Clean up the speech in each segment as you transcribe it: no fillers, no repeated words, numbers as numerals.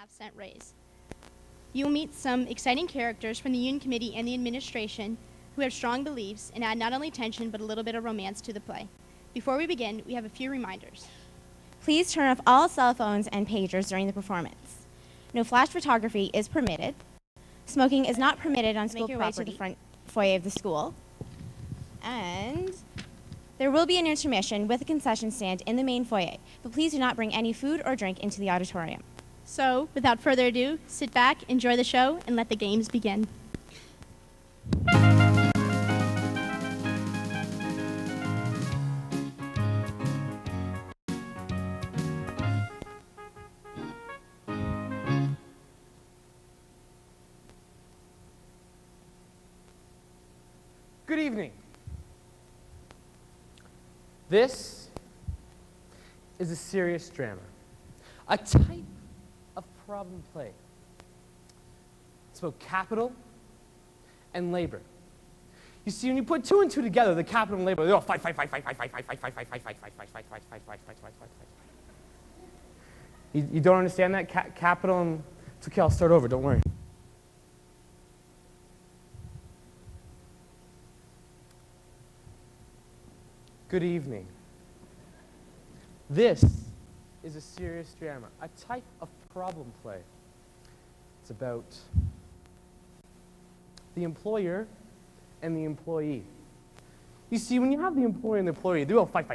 7.5-cent raise. You will meet some exciting characters from the Union Committee and the administration who have strong beliefs and add not only tension but a little bit of romance to the play. Before we begin, we have a few reminders. Please turn off all cell phones and pagers during the performance. No flash photography is permitted. Smoking is not permitted on school property. Make your way to the front foyer of the school. And there will be an intermission with a concession stand in the main foyer, but please do not bring any food or drink into the auditorium. So, without further ado, sit back, enjoy the show, and let the games begin. Good evening. This is a serious drama, a type of problem play. It's about capital and labor. You see, when you put two and two together, the capital and labor, they all fight. You don't understand that? Capital and... It's okay, I'll start over, don't worry. Good evening. This is a serious drama, a type of problem play. It's about the employer and the employee. You see, when you have the employer and the employee, they will fight.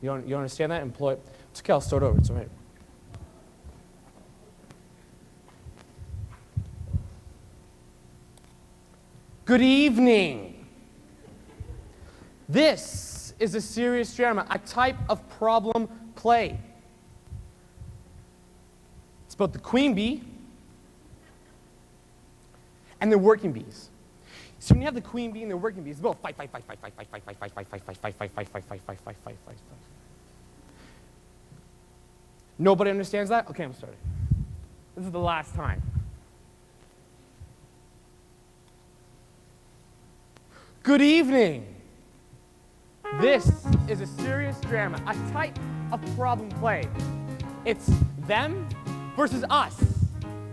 You understand that? It's okay, I'll start over, it's all right. Good evening. This is a serious drama, a type of problem play. It's about the queen bee and the working bees. So when you have the queen bee and the working bees, it's about fight. Nobody understands that? Okay, I'm starting. This is the last time. Good evening. This is a serious drama, a type of problem play. It's them versus us.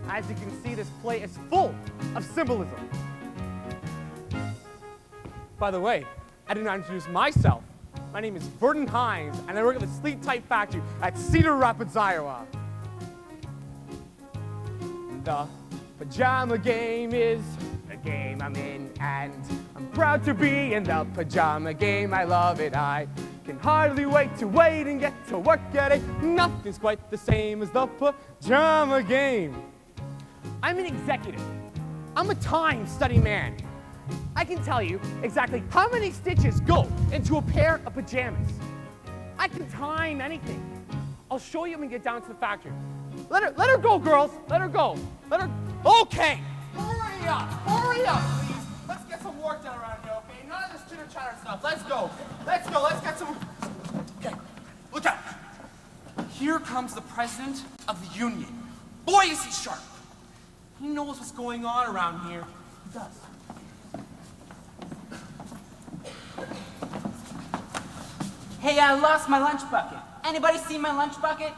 As you can see, this play is full of symbolism. By the way, I did not introduce myself. My name is Vernon Hines, and I work at the Sleep Type Factory at Cedar Rapids, Iowa. The Pyjama Game is the game I'm in, and I'm proud to be in the Pyjama Game. I love it. I can hardly wait and get to work at it. Nothing's quite the same as the Pyjama Game. I'm an executive. I'm a time study man. I can tell you exactly how many stitches go into a pair of pajamas. I can time anything. I'll show you when we get down to the factory. Let her go, girls. Let her go. Okay. Hurry up, please. Let's get some work done around here, okay? None of this chitter-chatter stuff. Let's go. Let's get some... Okay, look out. Here comes the president of the union. Boy, is he sharp. He knows what's going on around here. He does. Hey, I lost my lunch bucket. Anybody see my lunch bucket?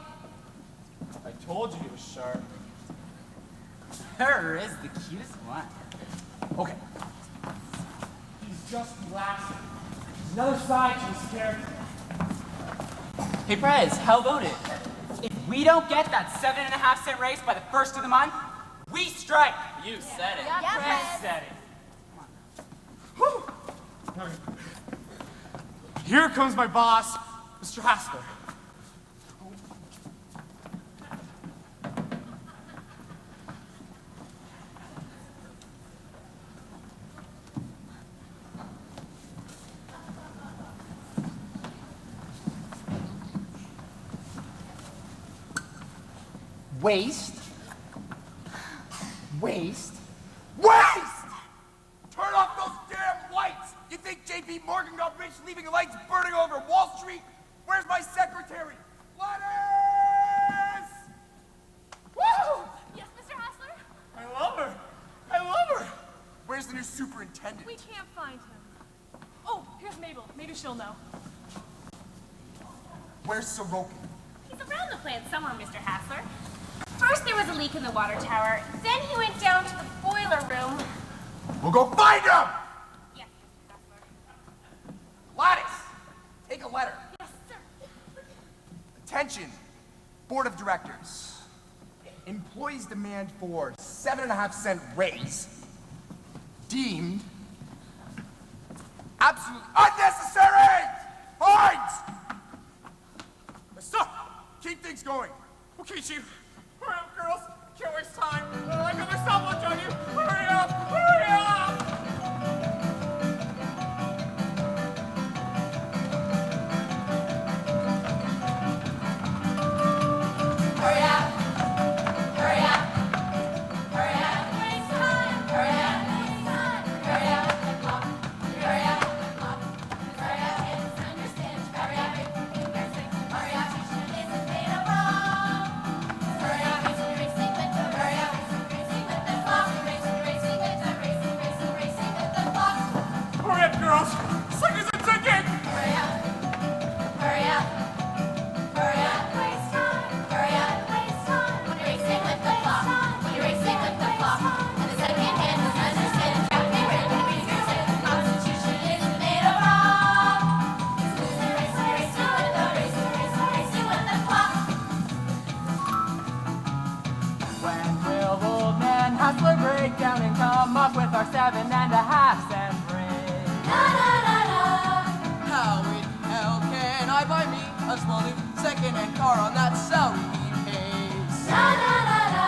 I told you he was sharp. Her is the cutest one. Okay. He's just relaxing. There's another side to his character. Hey, Prez, how about it? If we don't get that 7.5-cent raise by the first of the month, we strike. You said it. Yeah, Prez said it. Whew. Here comes my boss, Mr. Haskell. Waste. Turn off those damn lights! You think J.P. Morgan got rich leaving lights burning over Wall Street? Where's my secretary? Lettuce! Woo! Yes, Mr. Hassler? I love her! Where's the new superintendent? We can't find him. Oh, here's Mabel. Maybe she'll know. Where's Sorokin? He's around the plant somewhere, Mr. Hassler. First there was a leak in the water tower, then he went down to the boiler room. We'll go find him! Yes, Mr. Hassler. Gladys, take a letter. Yes, sir. Attention, Board of Directors. Employees demand for 7.5-cent raise. Deemed absolutely unnecessary! Hines! Stop! Keep things going. Okay, Chief. Hurry up, girls. Can't waste time. I got my stopwatch on you. Hurry up! Hurry up! Hurry up! Hurry up! Hurry up! Waste time! Hurry up! Waste time! Hurry up! The clock! Hurry up! The clock! Hurry up! It's understand! Hurry up! Hurry up! Teaching isn't made of wrong! Hurry up! Racing with the hurry up! Racing with the clock! Racing with the racing with the clock! Hurry up, girls. Seconds are ticking. Hurry up! Hurry up! Hurry up! Waste time! Hurry up! Waste time! Racing with the clock! Racing with the clock! And the second hand is understand. Captain Brandon readers say the Constitution isn't made of wrong. It's racing with the racing with the clock. When will old man Hassler break down and come up with our 7.5-cent raise? Na na na na. How in hell can I buy me a small new second-hand car on that salary he pays? Na na na na.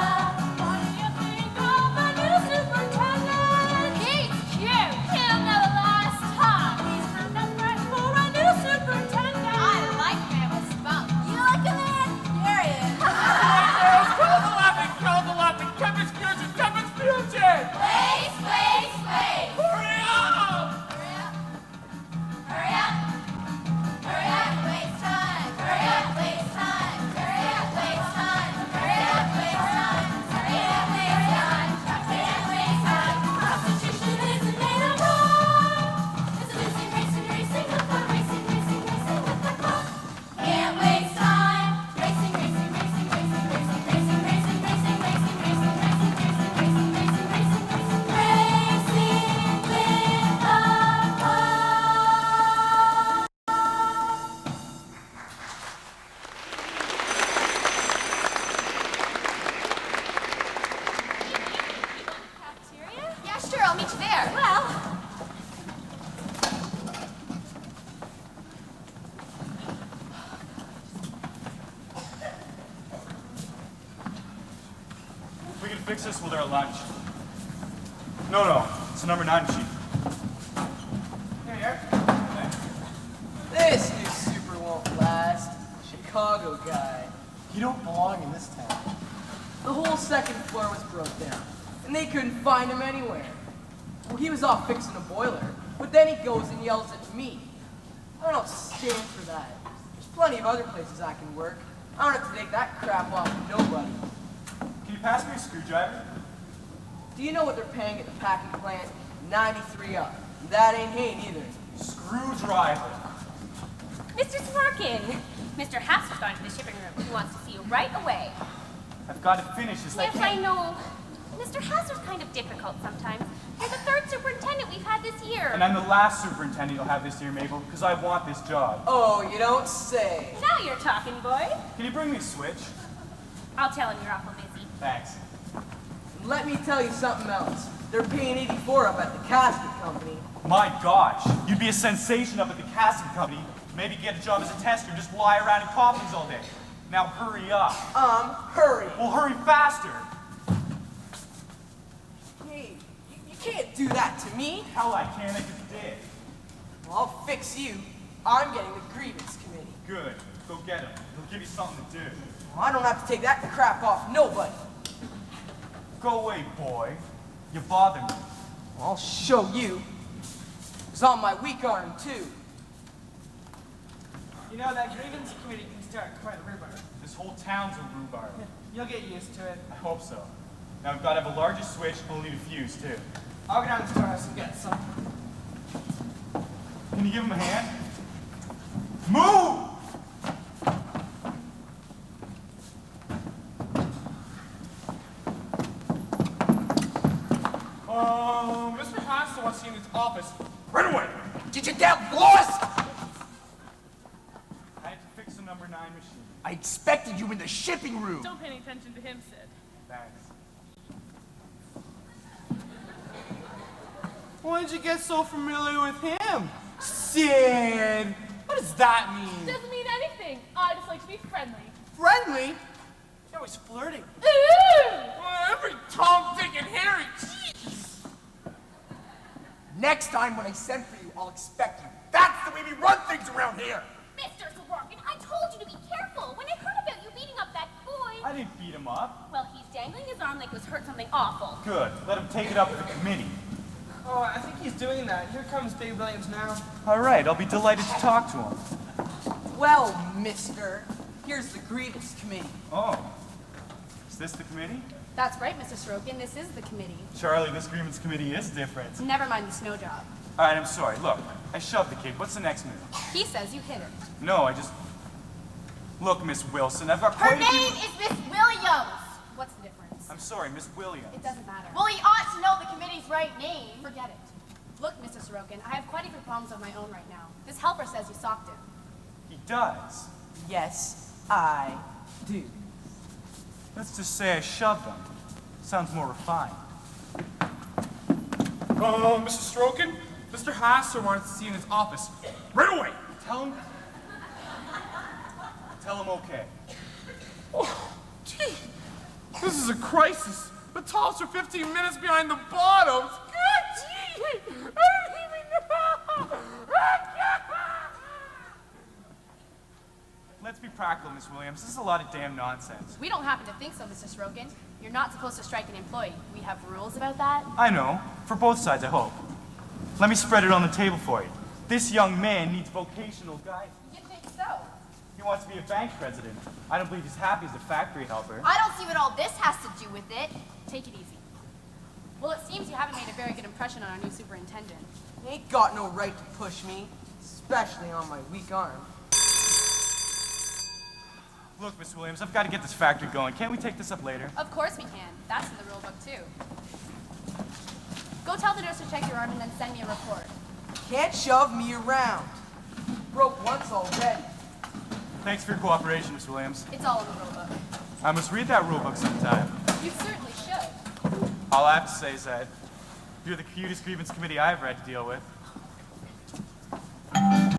What do you think of the new superintendent? He's cute. He'll know the last time. He's earned a threat for a new superintendent. I like man with spunk. You like a man? There he is. Girls, kill the laughing. Kevin's future. Kevin's future. Wait, wait, wait. Hurry up! Hurry up. Hurry up. Hurry up, waste time. Hurry up, waste time. Hurry up, waste time. Hurry up, waste time. Hurry up, waste time. Hurry up, waste time. Constitution isn't made of wrong. It's a racing with the racing with the clock. Can't waste time. Racing with the clock. Cafeteria? Yeah, sure, I'll meet you there. Well, We can fix this with our lunch. No, it's number 9 sheet. This new super won't last. Chicago guy. You don't belong in this town. The whole second floor was broke down, and they couldn't find him anywhere. Well, he was off fixing a boiler, but then he goes and yells at me. I don't stand for that. There's plenty of other places I can work. I don't have to take that crap off of nobody. Can you pass me a screwdriver? Do you know what they're paying at the packing plant? 93 up. That ain't Hayne either. Screwdriver. Mr. Smirkin, Mr. Hassler's gone to the shipping room. He wants to see you right away. I've got to finish this. Yes, I know. Mr. Hassler's kind of difficult sometimes. You're the third superintendent we've had this year. And I'm the last superintendent you'll have this year, Mabel, because I want this job. Oh, you don't say. Now you're talking, boy. Can you bring me a switch? I'll tell him you're awful busy. Thanks. Let me tell you something else. They're paying 84 up at the casket company. My gosh, you'd be a sensation up at the casting company. Maybe get a job as a tester, just lie around in coffins all day. Now hurry up. Hurry. Well, hurry faster. Hey, you can't do that to me. Hell, I can. I just did. Well, I'll fix you. I'm getting the grievance committee. Good. Go get him. He'll give you something to do. Well, I don't have to take that crap off nobody. Go away, boy. You bother me. Well, I'll show you. It's on my weak arm, too. You know, that grievance committee can start quite a rhubarb. This whole town's a rhubarb. You'll get used to it. I hope so. Now we've got to have a larger switch, and we'll need a fuse, too. I'll go down to the storehouse and get some. Can you give him a hand? Move! see in his office. Right away! Did you get lost? I had to fix a number 9 machine. I expected you in the shipping room. Don't pay any attention to him, Sid. Thanks. Why did you get so familiar with him? Sid! What does that mean? Doesn't mean anything. I just like to be friendly. Friendly? You're always flirting. Ooh! Every Tom, Dick, and Harry. Jeez. Next time when I send for you, I'll expect you. That's the way we run things around here. Mr. Sorokin, I told you to be careful. When I heard about you beating up that boy... I didn't beat him up. Well, he's dangling his arm like it was hurt something awful. Good. Let him take it up with the committee. Oh, I think he's doing that. Here comes Big Williams now. All right, I'll be delighted to talk to him. Well, mister, here's the grievance committee. Oh. Is this the committee? That's right, Mr. Sorokin. This is the committee. Charlie, this grievance committee is different. Never mind the snow job. All right, I'm sorry. Look, I shoved the kid. What's the next move? He says you hit it. No, I just... Look, Miss Wilson, I've got Her quite a few... name is Miss Williams. What's the difference? I'm sorry, Miss Williams. It doesn't matter. Well, he ought to know the committee's right name. Forget it. Look, Mr. Sorokin, I have quite a few problems of my own right now. This helper says you socked him. He does. Yes, I do. Let's just say I shoved him. Sounds more refined. Mr. Sorokin, Mr. Hasser wants to see you in his office. Right away. Tell him okay. Oh, gee. This is a crisis. The tops are 15 minutes behind the bottoms. God, gee. I don't even know. Let's be practical, Miss Williams. This is a lot of damn nonsense. We don't happen to think so, Mr. Sorokin. You're not supposed to strike an employee. We have rules about that. I know. For both sides, I hope. Let me spread it on the table for you. This young man needs vocational guidance. You think so? He wants to be a bank president. I don't believe he's happy as a factory helper. I don't see what all this has to do with it. Take it easy. Well, it seems you haven't made a very good impression on our new superintendent. You ain't got no right to push me, especially on my weak arm. Look, Miss Williams, I've got to get this factory going. Can't we take this up later? Of course we can. That's in the rule book, too. Go tell the nurse to check your arm and then send me a report. Can't shove me around. Broke once already. Thanks for your cooperation, Miss Williams. It's all in the rule book. I must read that rule book sometime. You certainly should. All I have to say is that you're the cutest grievance committee I ever had to deal with. Racing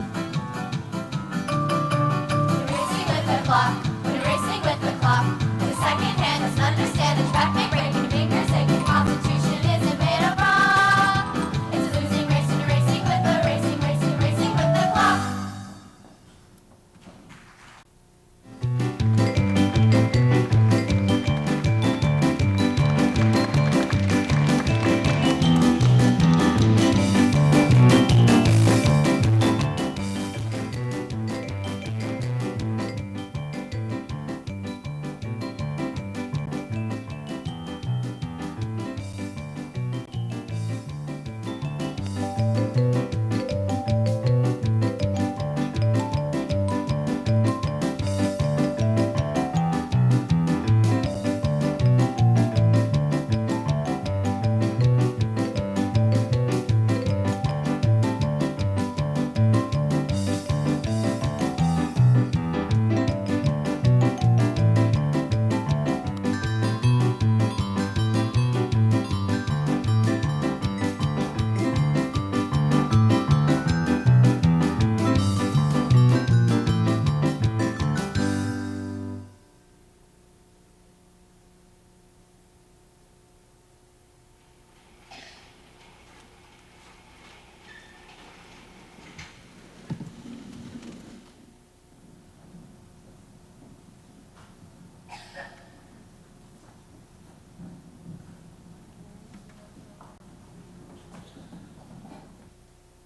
with the clock, when you're racing with the clock. The second hand doesn't understand the track may break and your fingers ache. The Constitution isn't made of rock. It's a losing race and you're racing with the racing with the clock.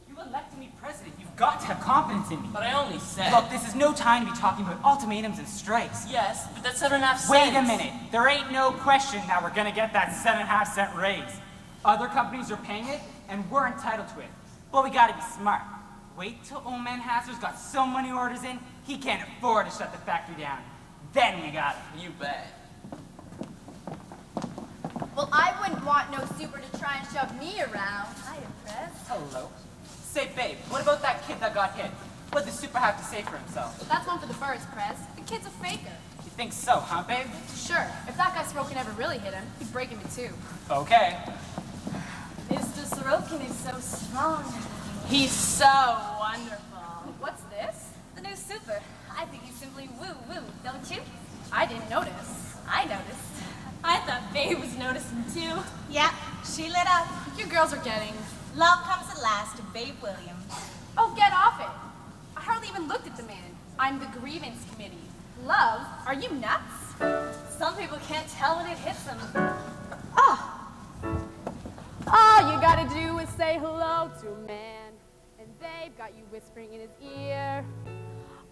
You elected me president. You've got to have confidence in me. But I only said... Look, this is no time to be talking about ultimatums and strikes. Yes, but that's 7.5 cents. Wait a minute. There ain't no question that we're gonna get that 7.5 cent raise. Other companies are paying it, and we're entitled to it. But we gotta be smart. Wait till old man Hasser's got so many orders in, he can't afford to shut the factory down. Then we got it. You bet. Well, I wouldn't want no super to try and shove me around. I Chris. Hello. Say, babe, what about that kid that got hit? What did the super have to say for himself? That's one for the birds, Chris. The kid's a faker. You think so, huh, babe? Sure, if that guy Sorokin ever really hit him, he'd break him in two. Okay. Mr. Sorokin is so strong. He's so wonderful. What's this? The new super. I think he's simply woo-woo, don't you? I didn't notice. I noticed. I thought Babe was noticing too. Yep, she lit up. You girls are getting... Love comes at last to Babe Williams. Oh, get off it. I hardly even looked at the man. I'm the grievance committee. Love? Are you nuts? Some people can't tell when it hits them. All you gotta do is say hello to a man, and they've got you whispering in his ear.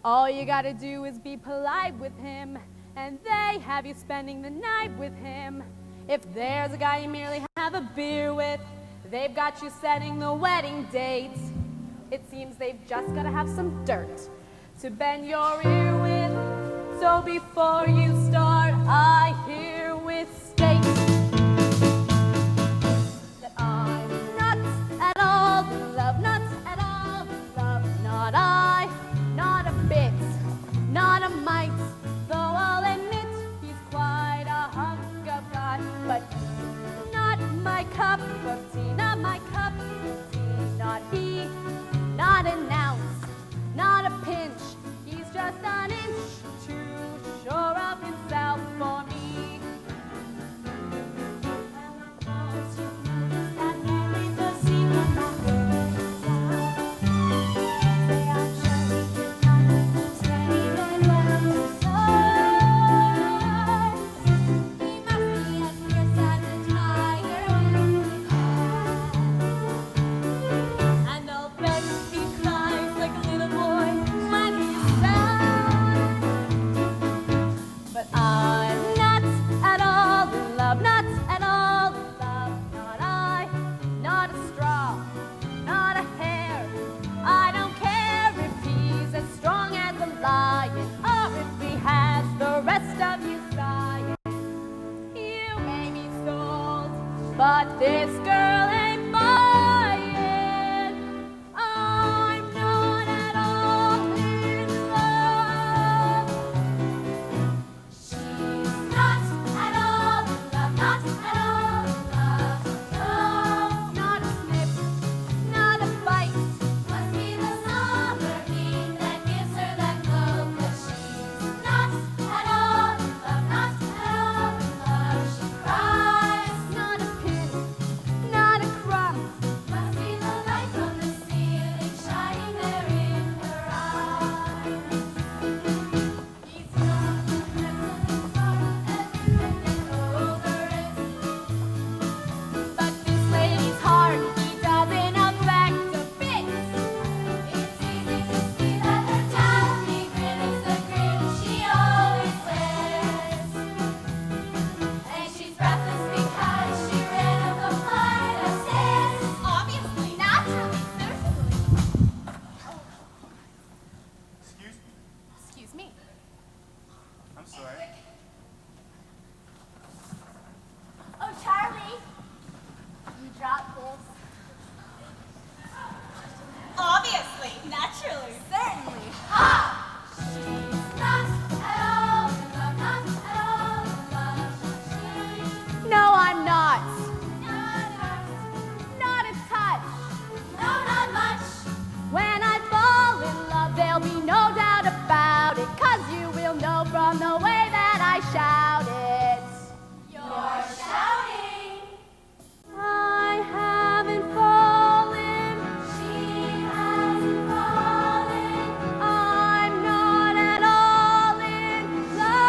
All you gotta do is be polite with him, and they have you spending the night with him. If there's a guy you merely have a beer with, they've got you setting the wedding date. It seems they've just gotta have some dirt to bend your ear with. So before you start, I herewith state that I'm not at all in love, not at all in love, not I, not a bit, not a mite. Though I'll admit he's quite a hunk of God, but not my cup of tea, not my cup of tea, not he, not an ounce, not a pinch. He's just an inch too sure of himself for me. And I'll bet he cries like a little boy when he's down. But I'm not at all in love, not at all in love, not I, not a straw, not a hair. I don't care if he's as strong as a lion, or if he has the rest of you sighing. You may be sold, but this girl ain't buying. I'm not at all in love. She's not at all in love, not at all in love. No, Not a sniff, not a bite. must be the summer heat that gives her that glow. 'Cause she's not at all in love, not at all in love. She cries. Not a pin, not a crumb. Must be the light from the ceiling shining there in her eyes. He's got the crimson heart and over it. But this lady's heart, he doesn't affect a bit. It's easy to see that her taffy grin is the grin she always wears. And she's breathless because she ran up a flight of stairs. Obviously, naturally, certainly. Excuse me. Excuse me. I'm sorry. Oh, Charlie, you dropped this. Obviously, naturally. Certainly. Ha! She's not at all in love, not at all in love. She's No, I'm not. not, Not a touch. no, not much. When I fall in love, there'll be no doubt about it. 'Cause you will know from the way that I shout it. You're shouting. I haven't fallen. She hasn't fallen. I'm not at all in love.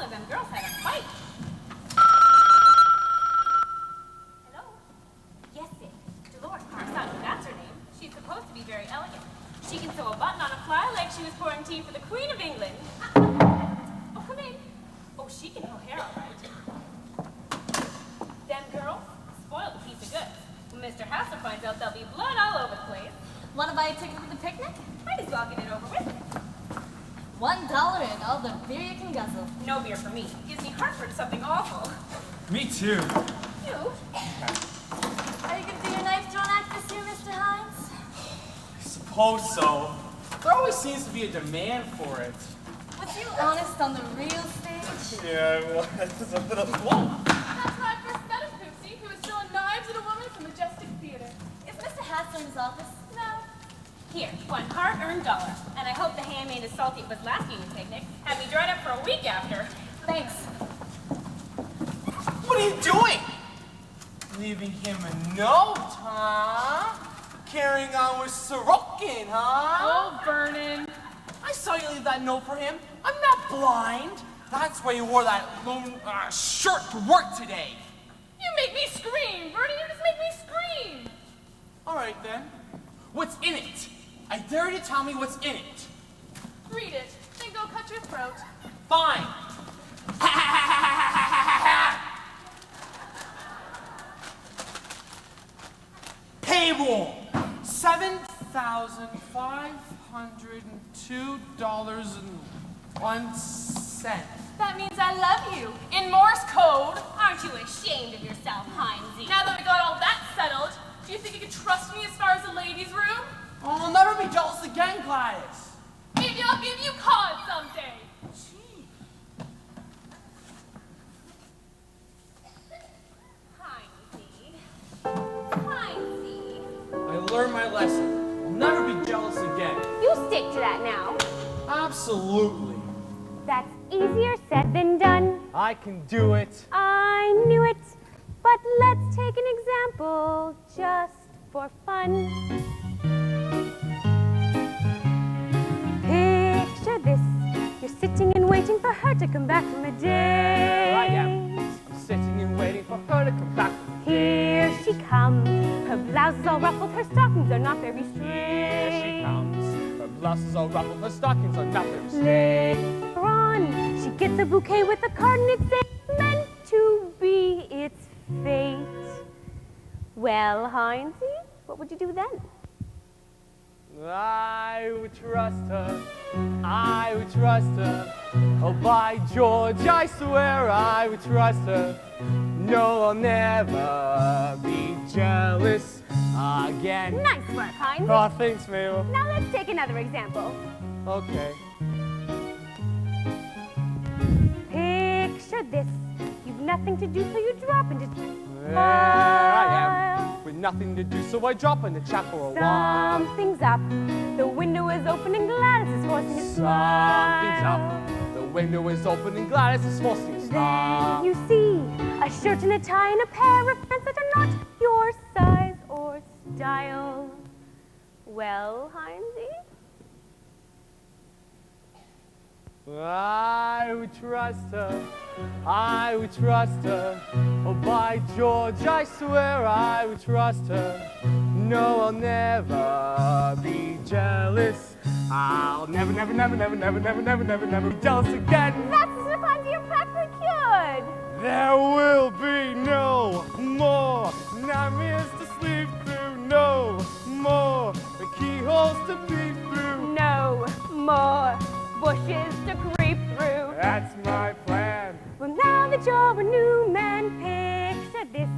of them girls had a fight. Hello? Yes, it. Dolores Carson, that's her name. She's supposed to be very elegant. She can sew a button on a fly like she was pouring tea for the Queen of England. Oh, come in. Oh, she can pull hair all right. Them girls spoiled a piece of goods. When Mr. Hassler finds out, there'll be blood all over the place. Want to buy a ticket for the picnic? Might as well get it over with. $1 and all the beer you can guzzle. No beer for me. Gives me heartburn, something awful. Me too. You? Are you going to do your knife throwing act this year, Mr. Hines? I suppose so. There always seems to be a demand for it. Was you honest on the real stage? Yeah, well, that's a little... Whoa! That's when I first met him, Poopsie. He was throwing knives at a woman from Majestic Theater. Is Mr. Hassler in his office? No. Here, $1 hard-earned dollar. And I hope the ham ain't as salty as last union picnic. Had me dried up for a week after. Thanks. What are you doing? Leaving him a note, huh? Carrying on with Sorokin, huh? Oh, Vernon. I saw you leave that note for him. I'm not blind. That's why you wore that lone shirt to work today. You make me scream, Vernon. You just make me scream. All right, then. What's in it? I dare you to tell me what's in it. Read it, then go cut your throat. Fine. Payroll. $7,502.01. That means I love you. In Morse code. Aren't you ashamed of yourself, Hinesy? Now that we got all that settled, do you think you can trust me as far as the ladies' room? Oh, I'll never be jealous again, Gladys. Maybe I'll give you cause someday. Hinesy. I learned my lesson. I'll never be jealous again. You stick to that now. Absolutely. That's easier said than done. I can do it. I knew it. But let's take an example just for fun. Picture this. You're sitting and waiting for her to come back from a day. I am. I'm sitting and waiting for her to come back. Here she comes. Her blouse is all ruffled. Her stockings are not very straight. Here she comes. Her blouse is all ruffled. Her stockings are not very straight. Later on, she gets a bouquet with a card and it's meant to be its fate. Well, Hinesy, what would you do then? I would trust her. I would trust her. Oh, by George, I swear I would trust her. No, I'll never be jealous again. Nice work, Hinesy. Oh, thanks, Mabel. Now let's take another example. Okay. Picture this. You've nothing to do, so you drop into There I am. With nothing to do, so I drop in the chat for a while. Something's up. The window is open and Gladys is forcing a smile. Something's up. The window is open and Gladys is forcing a smile. Then you see a shirt and a tie and a pair of pants that are not your size or style. Well, Hinesy? I would trust her. I would trust her. Oh, by George, I swear I would trust her. No, I'll never be jealous. I'll never be jealous again. That's as if I'm your practically cured. There will be no more nightmares to sleep through. No more the keyholes to peep through. No more bushes to creep through. That's my plan. Well, now that you're a new man, picture this.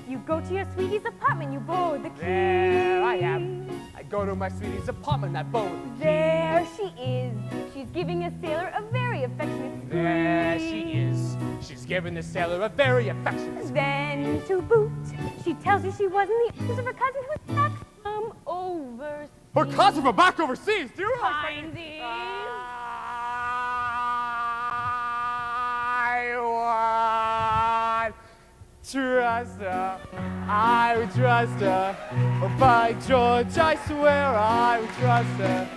You go to your sweetie's apartment, you borrow the key. There I am. I go to my sweetie's apartment, I borrow the key. There she is. She's giving a sailor a very affectionate squeeze. There she is. She's giving the sailor a very affectionate squeeze. Then to boot, she tells you she wasn't the news of her cousin who was back from overseas. Her cousin from back overseas, do you know? Hinesy. I would trust her. I would trust her. Oh, by George, I swear I would trust her.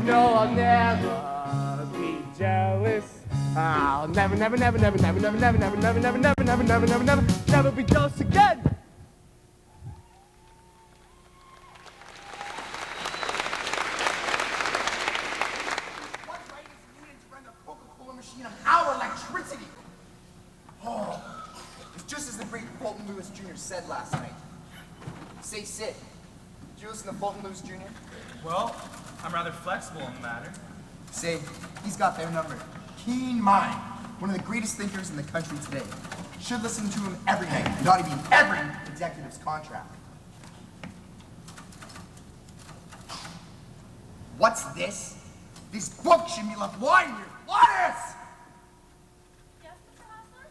No, I'll never be jealous. I'll I'll never, never, never, never, never, never, never, never, never, never, never, never, never, never, never, never be jealous again. What right is needed to run the Coca-Cola machine on our electricity? Oh, it's just as the great Fulton Lewis Jr. said last night. Say, Sid, did you listen to Fulton Lewis Jr.? Well, I'm rather flexible in the matter. Say, he's got their number. Keen mind. One of the greatest thinkers in the country today. Should listen to him every night, not even every executive's contract. What's this? This book should be left lying here. Gladys! Yes, Mr. Hassler?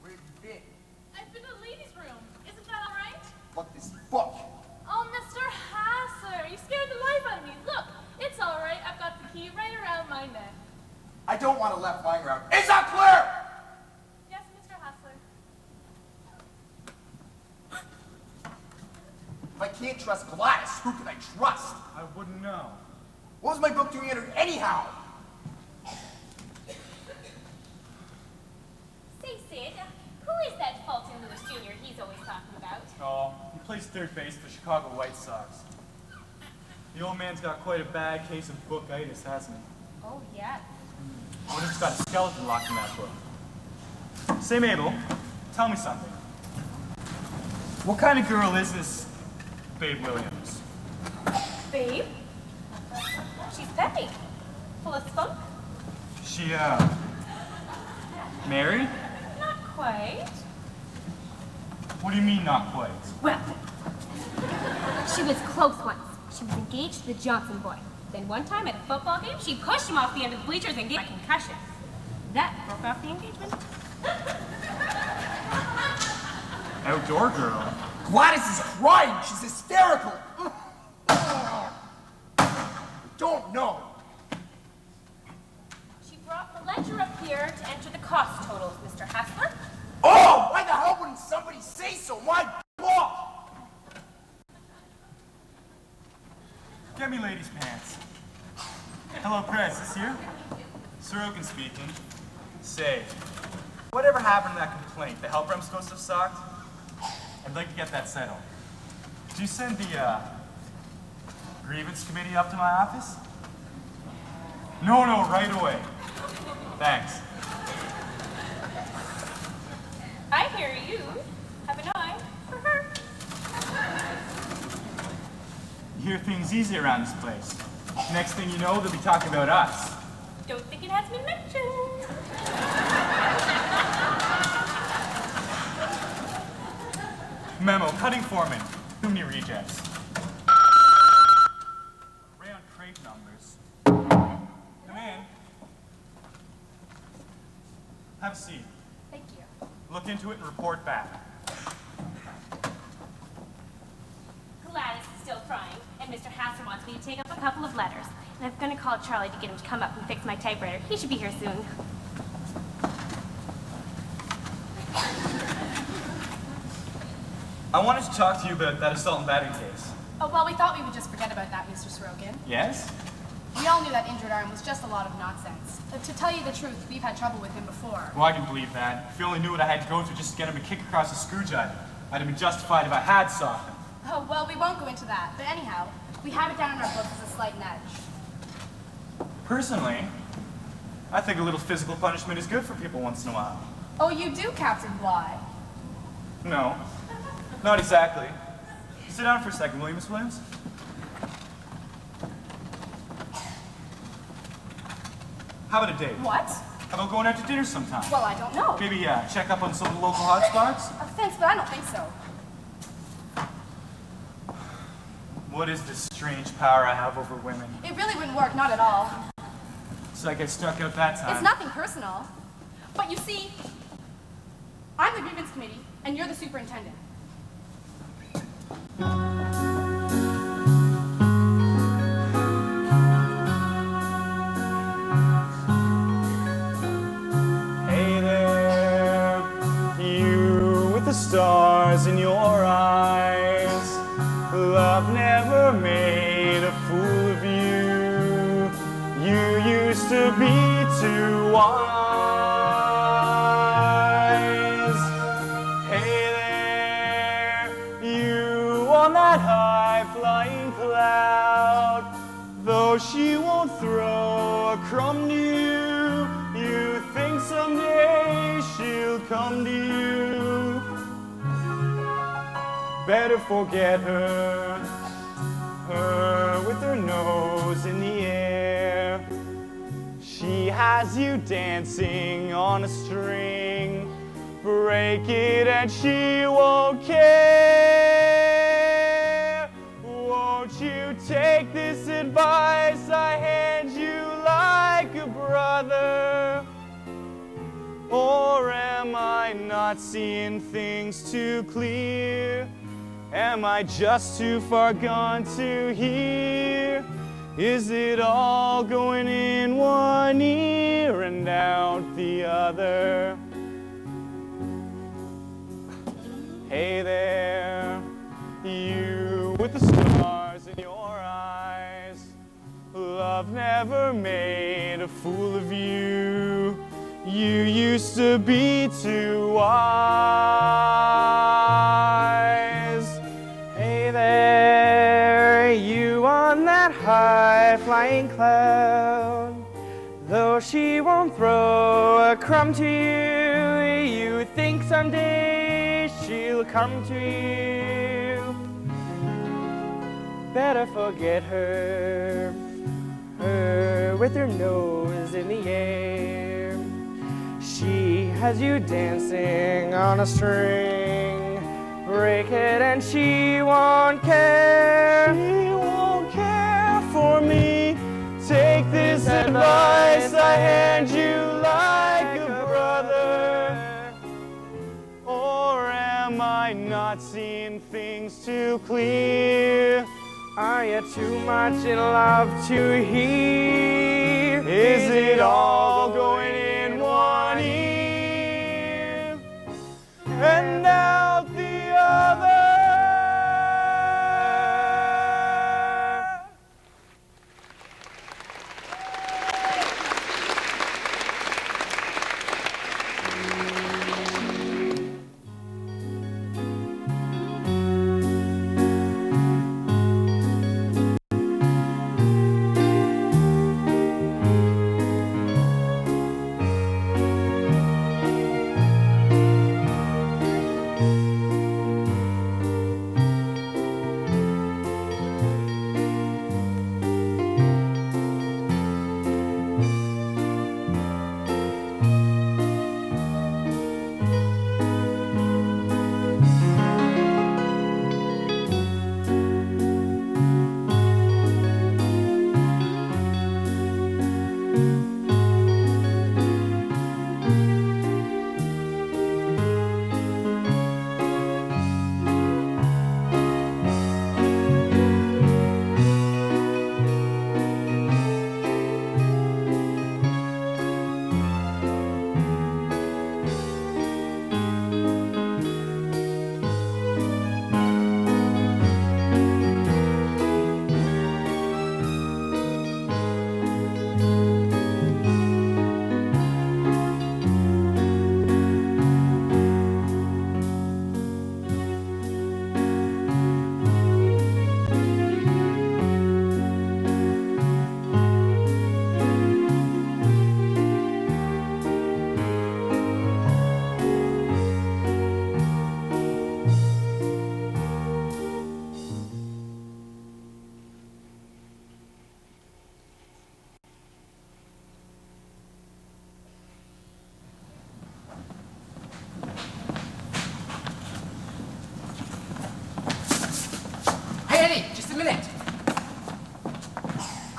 Where have you been? I've been to the ladies' room. Isn't that all right? Look, this book. Oh, Mr. Hassler, you scared the life out of me. Look, it's all right. I've got the key right around my neck. I don't want to left lying around. Is that clear? Yes, Mr. Hassler. If I can't trust Gladys, who can I trust? I wouldn't know. What was my book doing under anyhow? Say, Sid, who is that Fulton Lewis Jr. he's always talking about? Oh, he plays third base for the Chicago White Sox. The old man's got quite a bad case of bookitis, hasn't he? Oh, yeah. I wonder if he's got a skeleton locked in that book. Say, Mabel, tell me something. What kind of girl is this Babe Williams? Babe? She's peppy. Full of spunk? She, married? Not quite. What do you mean, not quite? Well, she was close once. She was engaged to the Johnson boy. Then one time at a football game, she pushed him off the end of the bleachers and gave him a concussion. That broke off the engagement. Outdoor girl? Gladys is crying. She's hysterical. Don't know. She brought the ledger up here to enter the cost totals, Mr. Hassler. Oh, why the hell wouldn't somebody say so? My book! Get me ladies' pants. Hello, Prez, this here? Sorokin speaking. Say, whatever happened to that complaint the helper I'm supposed to have socked? I'd like to get that settled. Did you send the, grievance committee up to my office? No, right away. Thanks. I hear you have an eye for her. You hear things easy around this place. Next thing you know, they'll be talking about us. Don't think it has been mentioned. Memo, cutting foreman. Too many rejects. Rayon crate numbers. Come in. Have a seat. Thank you. Look into it and report back. Gladys is still crying, and Mr. Hassler wants me to take up a couple of letters. And I'm going to call Charlie to get him to come up and fix my typewriter. He should be here soon. I wanted to talk to you about that assault and battery case. Oh, well, we thought we would just forget about that, Mr. Sorokin. Yes? We all knew that injured arm was just a lot of nonsense. To tell you the truth, we've had trouble with him before. Well, I can believe that. If you only knew what I had to go through just to get him to kick across a screw jive, I'd have been justified if I had socked him. Oh, well, we won't go into that. But anyhow, we have it down in our books as a slight nudge. Personally, I think a little physical punishment is good for people once in a while. Oh, you do, Captain Bly. No, not exactly. Sit down for a second, will you, Miss Williams? How about a date? What? How about going out to dinner sometime? Well, I don't know. Maybe check up on some of the local hotspots? Thanks, but I don't think so. What is this strange power I have over women? It really wouldn't work, not at all. It's like I stuck out that time. It's nothing personal. But you see, I'm the grievance committee, and you're the superintendent. Hey there, you with the stars in your eyes. Love never made a fool of you. You used to be too wise. a crumb to you. You think someday she'll come to you. Better forget her, her with her nose in the air. She has you dancing on a string. Break it and she won't care. Won't you take this advice I hand you like a brother? Or am I not seeing things too clear? Am I just too far gone to hear? Is it all going in one ear and out the other? Hey there, you with the stars in your eyes. Love never made a fool of you. You used to be too wise. Hey there, you on that high-flying cloud. Though she won't throw a crumb to you, you think someday she'll come to you. Better forget her, her with her nose in the air. She has you dancing on a string. Break it and she won't care. She won't care for me. Take this advice I hand you like a brother. Or am I not seeing things too clear? Are you too much in love to hear? Is it all going in one ear and out the other?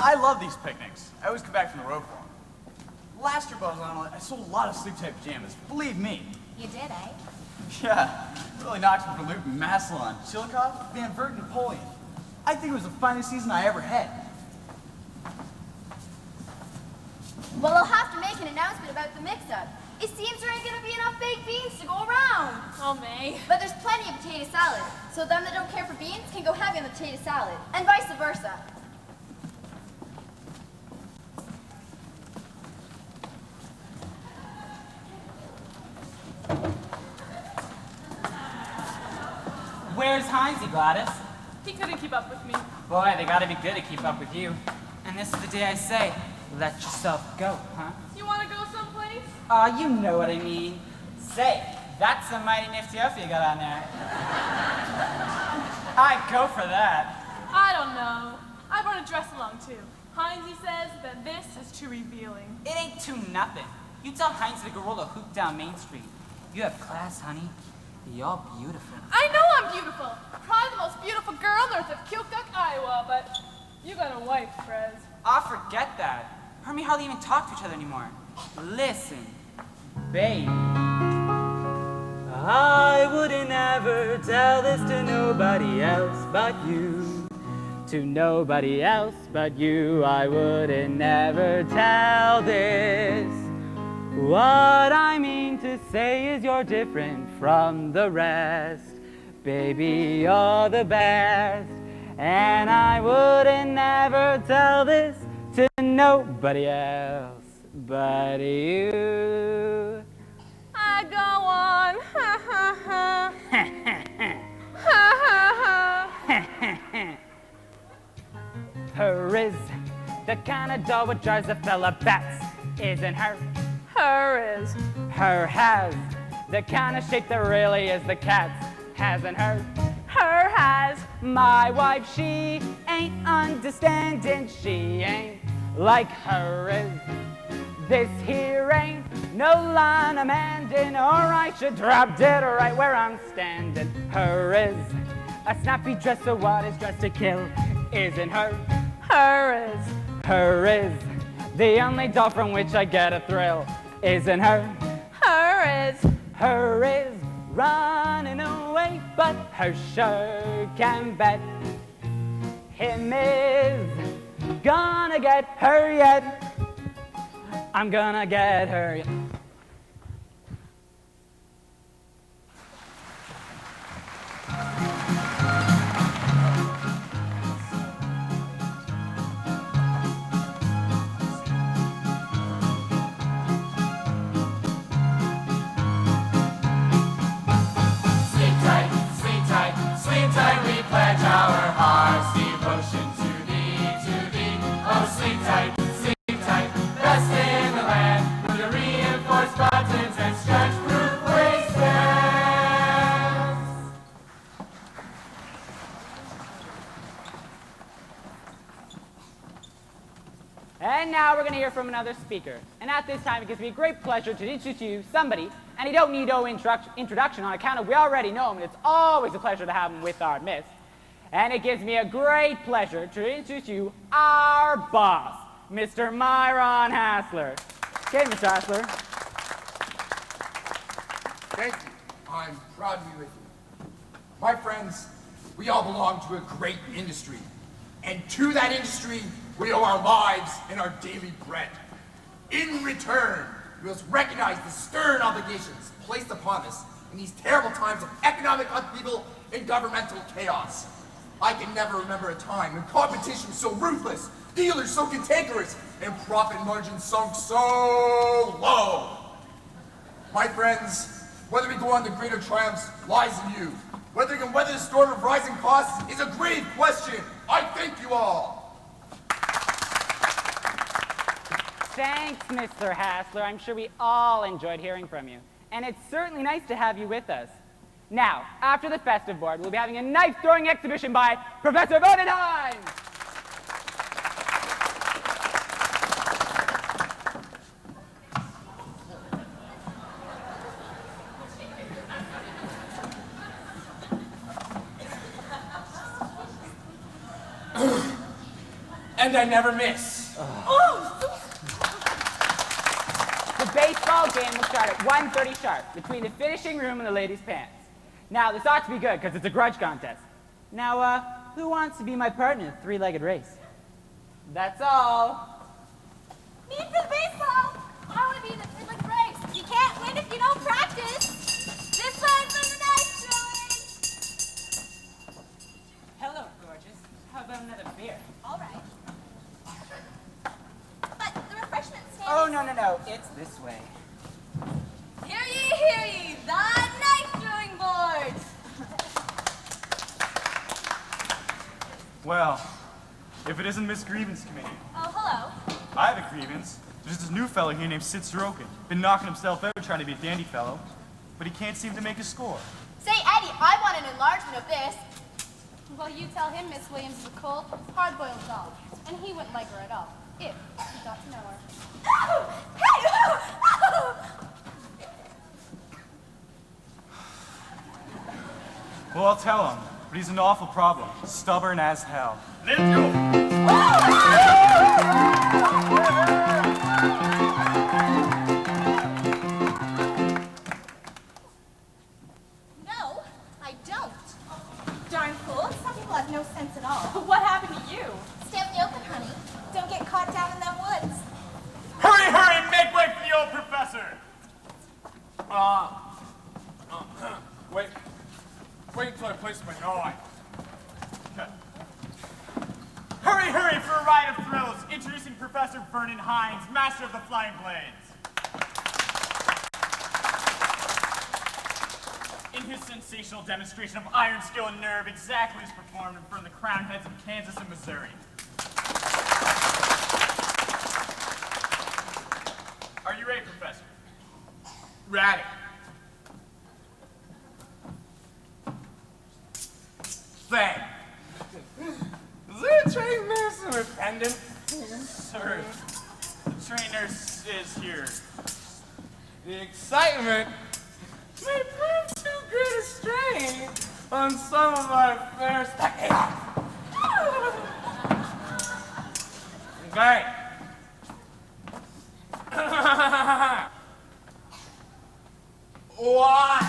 I love these picnics. I always come back from the road for them. Last year, I was on, I sold a lot of sleep-tight pajamas. Believe me. You did, eh? Yeah, it really knocked me for loop in Massillon, Chillicothe, Van Vert, Napoleon. I think it was the finest season I ever had. Well, I'll have to make an announcement about the mix-up. It seems there ain't gonna be enough baked beans to go around. Oh, May. But there's plenty of potato salad, so them that don't care for beans can go heavy on the potato salad, and vice versa. Where's Heinzie, Gladys? He couldn't keep up with me. Boy, they gotta be good to keep up with you. And this is the day I say, let yourself go, huh? You want to go someplace? You know what I mean. Say, that's a mighty nifty outfit you got on there. I'd go for that. I don't know. I brought a dress along too. Heinzie says that this is too revealing. It ain't too nothing. You tell Heinz the gorilla hoop down Main Street. You have class, honey. You're beautiful. I know I'm beautiful. Probably the most beautiful girl north of Kilcook, Iowa, but you got a wife, Prez. Forget that. Her and me hardly even talk to each other anymore. Listen, babe. I wouldn't ever tell this to nobody else but you. To nobody else but you, I wouldn't never tell this. What I mean to say is you're different from the rest. Baby, you're the best. And I wouldn't never tell this to nobody else but you. I go on, ha ha ha. Ha ha ha. Her is the kind of doll what drives a fella bats, isn't her? Her is. Her has the kind of shape that really is the cat's, hasn't her? Her has. My wife, she ain't understanding, she ain't like her is. This here ain't no line I'm handing, or I should drop dead right where I'm standing. Her is a snappy dress, so what is dressed to kill, isn't her? Her is. Her is the only doll from which I get a thrill, isn't her? Her is. Her is running away, but her sure can bet him is gonna get her yet. I'm gonna get her yet. Sleep tight, we pledge our hearts, devotion to thee. Oh, sleep tight, best in the land, with the reinforced buttons and stretch-proof waistbands. And now we're going to hear from another speaker. And at this time, it gives me a great pleasure to introduce to you somebody, and he don't need no introduction on account of we already know him, and it's always a pleasure to have him with our midst. And it gives me a great pleasure to introduce you our boss, Mr. Myron Hassler. Okay, Mr. Hassler. Thank you. I'm proud to be with you. My friends, we all belong to a great industry. And to that industry, we owe our lives and our daily bread. In return, we must recognize the stern obligations placed upon us in these terrible times of economic upheaval and governmental chaos. I can never remember a time when competition was so ruthless, dealers so cantankerous, and profit margins sunk so low. My friends, whether we go on to greater triumphs lies in you. Whether we can weather the storm of rising costs is a grave question. I thank you all. Thanks, Mr. Hassler. I'm sure we all enjoyed hearing from you. And it's certainly nice to have you with us. Now, after the festive board, we'll be having a knife-throwing exhibition by Professor Bodenheim. And I never miss. The baseball game will start at 1:30 sharp between the finishing room and the ladies' pants. Now, this ought to be good because it's a grudge contest. Now, who wants to be my partner in a three-legged race? That's all. Me for the baseball. I want to be in the three-legged race. You can't win if you don't practice. This one's for the knife throwing. Hello, gorgeous. How about another beer? All right. But the refreshment stand. Oh, no. It's this way. Hear ye, the knife throwing boards. Well, if it isn't Miss Grievance Committee. Oh, hello. I have a grievance. There's this new fellow here named Sid Sorokin. Been knocking himself out trying to be a dandy fellow, but he can't seem to make a score. Say, Eddie, I want an enlargement of this. Well, you tell him Miss Williams is a cold, hard-boiled doll, and he wouldn't like her at all, if he got to know her. Well, I'll tell him, but he's an awful problem. Stubborn as hell. Let's go. No, I don't. Darn fool. Some people have no sense at all. What happened to you? Stay out in the open, honey. Don't get caught down in them woods. Hurry, hurry, make way for the old professor. Wait until I place my eye. Hurry, hurry for a ride of thrills. Introducing Professor Vernon Hines, master of the flying blades. In his sensational demonstration of iron skill and nerve, exactly as performed in front of the crown heads of Kansas and Missouri. Are you ready, Professor? Ready. Say, is there a trained nurse in attendance? Sir, the trained nurse is here. The excitement may prove too great a strain on some of our fair spectators. Okay. Why?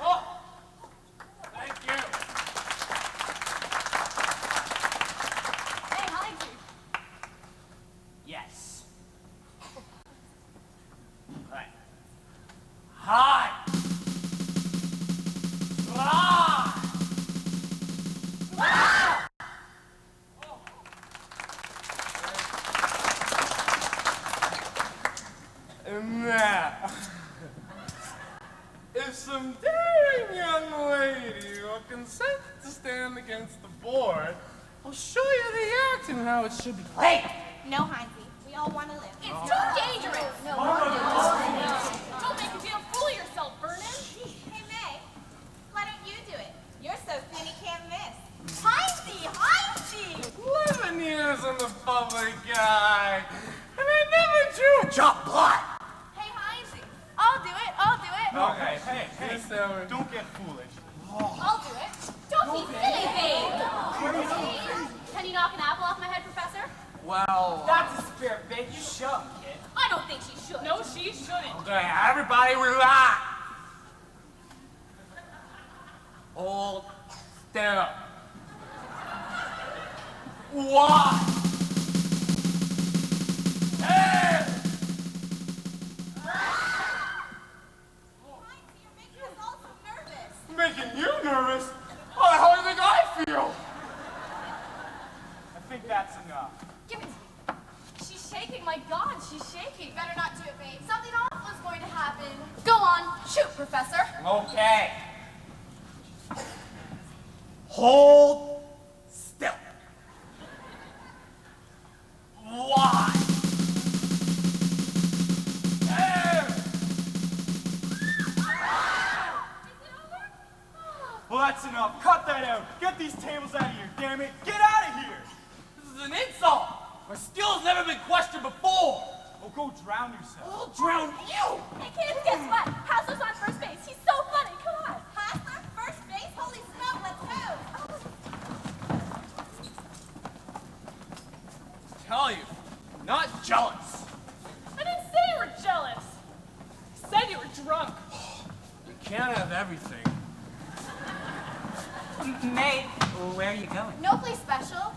Oh, thank you. Hey, Heinzie. Yes. Right. Hi. Hi. And now, if some daring young lady will consent to stand against the board, I'll show you the act and how it should be played. No, Heinzie. We all want to live. It's too dangerous. Don't make a damn fool of yourself, Vernon. Hey, May. Why don't you do it? You're so thin you can't miss. Heinzie, Heinzie! 11 years in the public eye, and I never drew a drop blood. Hey, Heinzie, I'll do it, I'll do it. Okay, hey, don't get foolish. I'll do it. Don't be silly, babe. Can you knock an apple off my head, Professor? Well, that's a spirit, babe. You show him, kid. I don't think she should. No, she shouldn't. Okay, everybody relax. Hold still. Why? Hey! Heinzie, you're making us all so nervous. Making you nervous? How do you think I feel? I think that's enough. Give it to me. She's shaking. My God, she's shaking. Better not do it, babe. Something awful is going to happen. Go on, shoot, Professor. Okay. Hold still. Why? Hey! Well, that's enough. Cut that out. Get these tables out of here, damn it. Get out of here. This is an insult. My skill has never been questioned before. Oh, go drown yourself. I'll drown you. Hey, kids, guess what? Hassler's on first base. He's so funny. Come on. Hassler, first base? Holy smoke, let's go. Tell you, I'm not jealous. I didn't say you were jealous. I said you were drunk. You can't have everything. May, where are you going? No place special.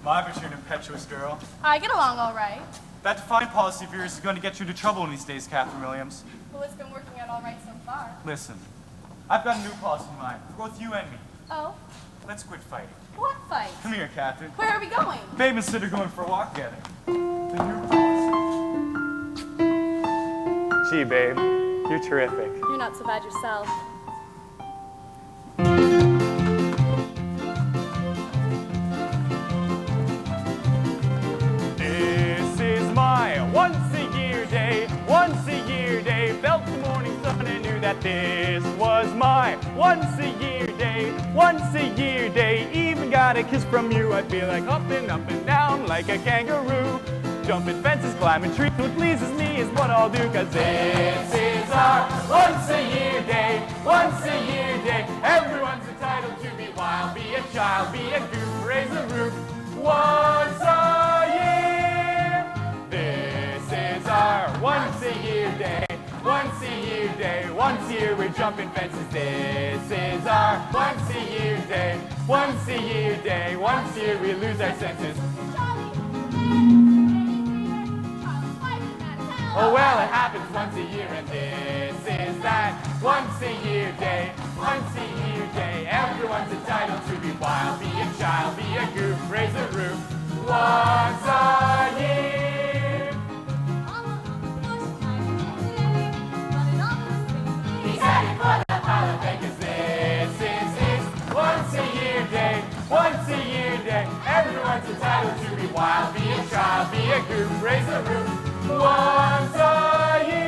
My but you're an impetuous girl. I get along all right. That defiant policy of yours is going to get you into trouble in these days, Catherine Williams. Well, it's been working out all right so far. Listen, I've got a new policy in mind for both you and me. Oh, Let's quit fighting. what fight? Come here, Catherine. Where are we going? Babe and Sid are going for a walk together. The new policy. Gee, babe. You're terrific. You're not so bad yourself. This is my once-a-year day. Felt the morning sun and knew that this was my once-a-year day. Even got a kiss from you. I feel like hopping up and down like a kangaroo. Jumping fences, climbing trees. What pleases me is what I'll do, 'cause this is our once-a-year day. Everyone's entitled to be wild, be a child, be a goof, raise a roof. Once a year. This is our once-a-year day. Once a year we're jumping fences. This is our once-a-year day. Once a year we lose our senses. Oh well, it happens once a year, and this is that once-a-year day. Everyone's entitled to be wild, be a child, be a goof, raise a roof. Once a year. He's heading for that pile of bacon. This is his once-a-year day. Everyone's entitled to be wild, be a child, be a goof, raise a roof. Once a year.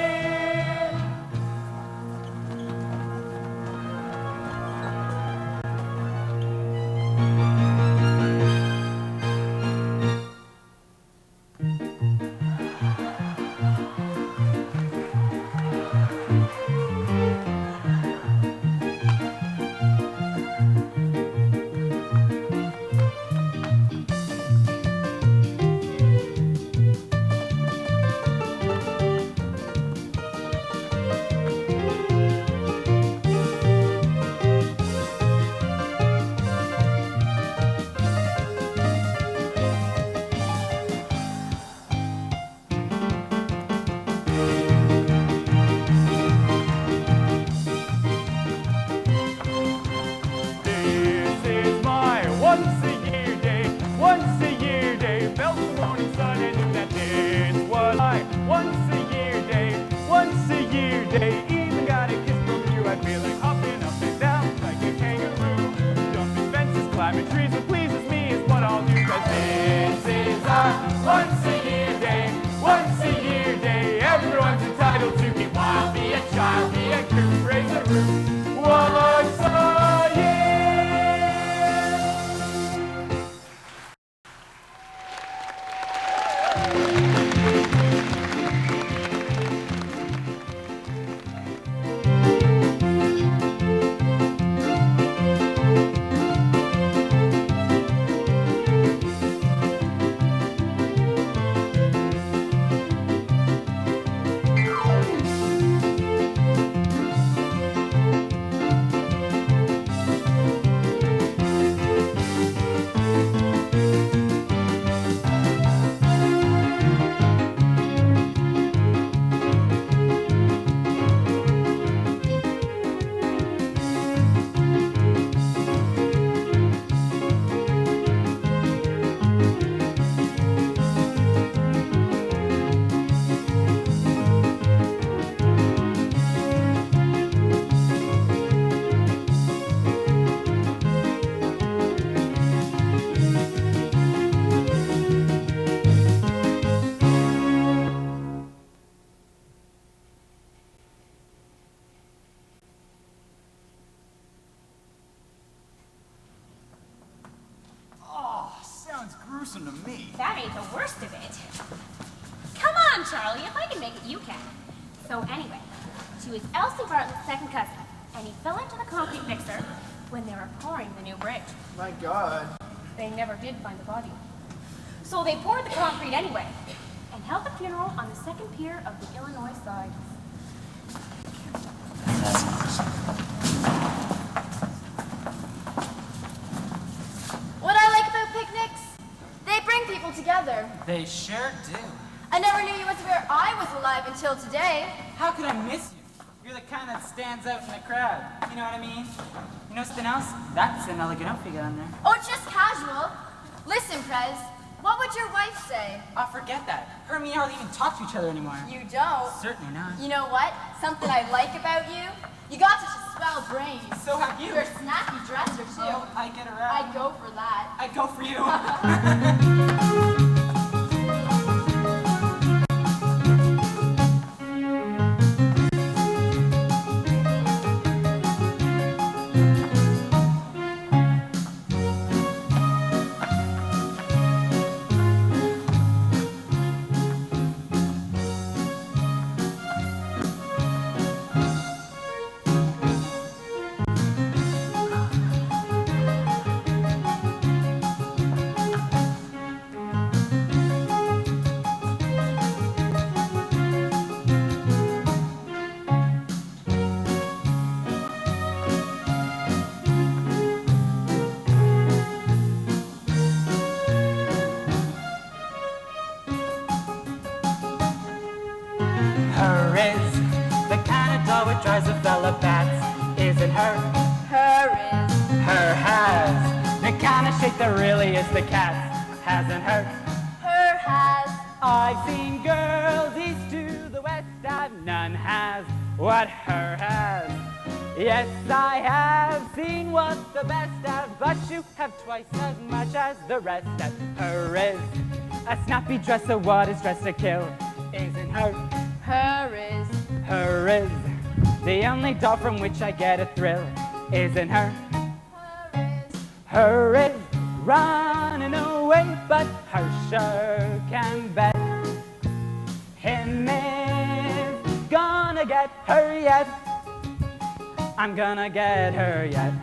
gruesome to me. That ain't the worst of it. Come on, Charlie. If I can make it, you can. So anyway, she was Elsie Bartlett's second cousin, and he fell into the concrete mixer when they were pouring the new bridge. My God. They never did find the body. So they poured the concrete anyway, and held the funeral on the second pier of the Illinois side. What I like about picnics, they bring people together. They sure do. I never knew you was where I was alive until today. How could I miss you? You're the kind that stands out in the crowd. You know what I mean? You know something else? That's an elegant outfit you got on there. Oh, it's just casual. Listen, Prez, What would your wife say? Forget that. Her and me hardly even talk to each other anymore. You don't. Certainly not. You know what? Something I like about you? You got such a swell brain. So have you. You're a snappy dresser, too. Oh, I get around. I'd go for that. I'd go for you. Her is the kind of doll which drives a fella bats. Isn't her? Her is. Her has the kind of shape that really is the cat's. Hasn't her? Her has. I've seen girls east to the west, and none has what her has. Yes, I have seen what the best have, but you have twice as much as the rest. And her is a snappy dresser, what is dressed to kill? Isn't her? Her is. Her is the only doll from which I get a thrill. Isn't her? Her is. Her is running away, but her sure can bet him is gonna get her yet. I'm gonna get her yet.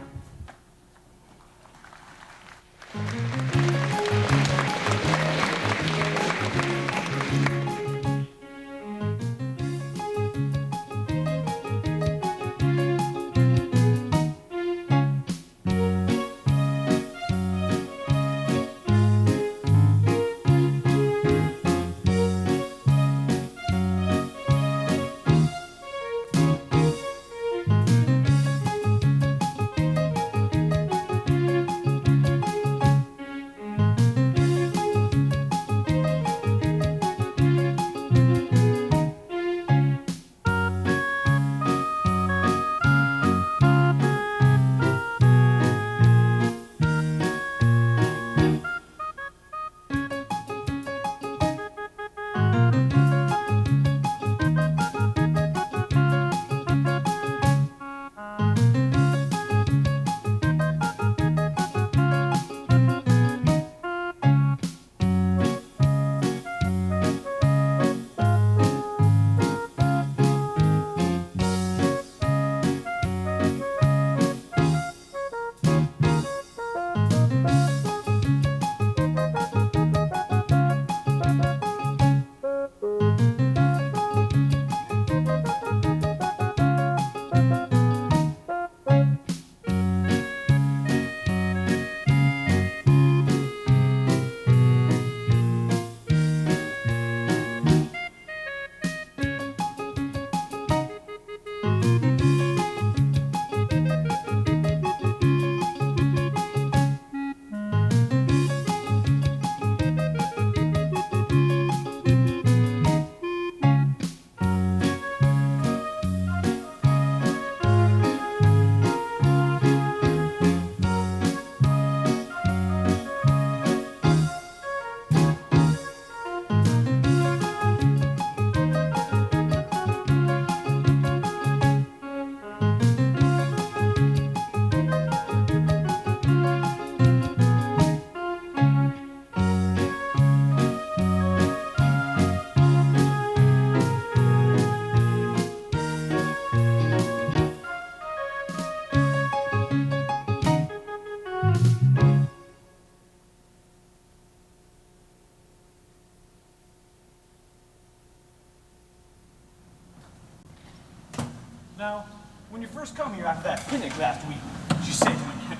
Now, when you first come here after that picnic last week, she said to me,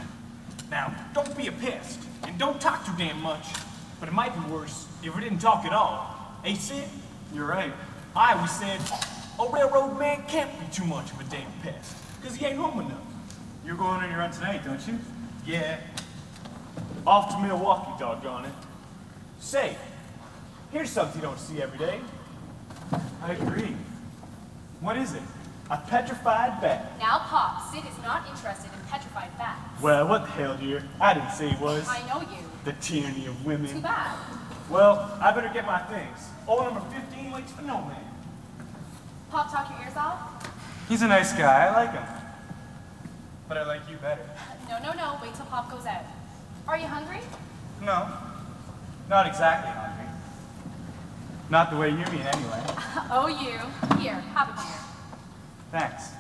now, don't be a pest, and don't talk too damn much. But it might be worse if we didn't talk at all. Hey, Sid? You're right. I always said, a railroad man can't be too much of a damn pest, because he ain't home enough. You're going on your run tonight, don't you? Yeah. Off to Milwaukee, doggone it. Say, here's something you don't see every day. I agree. What is it? A petrified bat. Now, Pop, Sid is not interested in petrified bats. Well, what the hell, dear? I didn't say it was. I know you. The tyranny of women. Too bad. Well, I better get my things. Old number 15 waits for no man. Pop, talk your ears off? He's a nice guy. I like him. But I like you better. No. Wait till Pop goes out. Are you hungry? No, not exactly hungry. Not the way you mean, anyway. Oh, you. Here, have a beer. Thanks.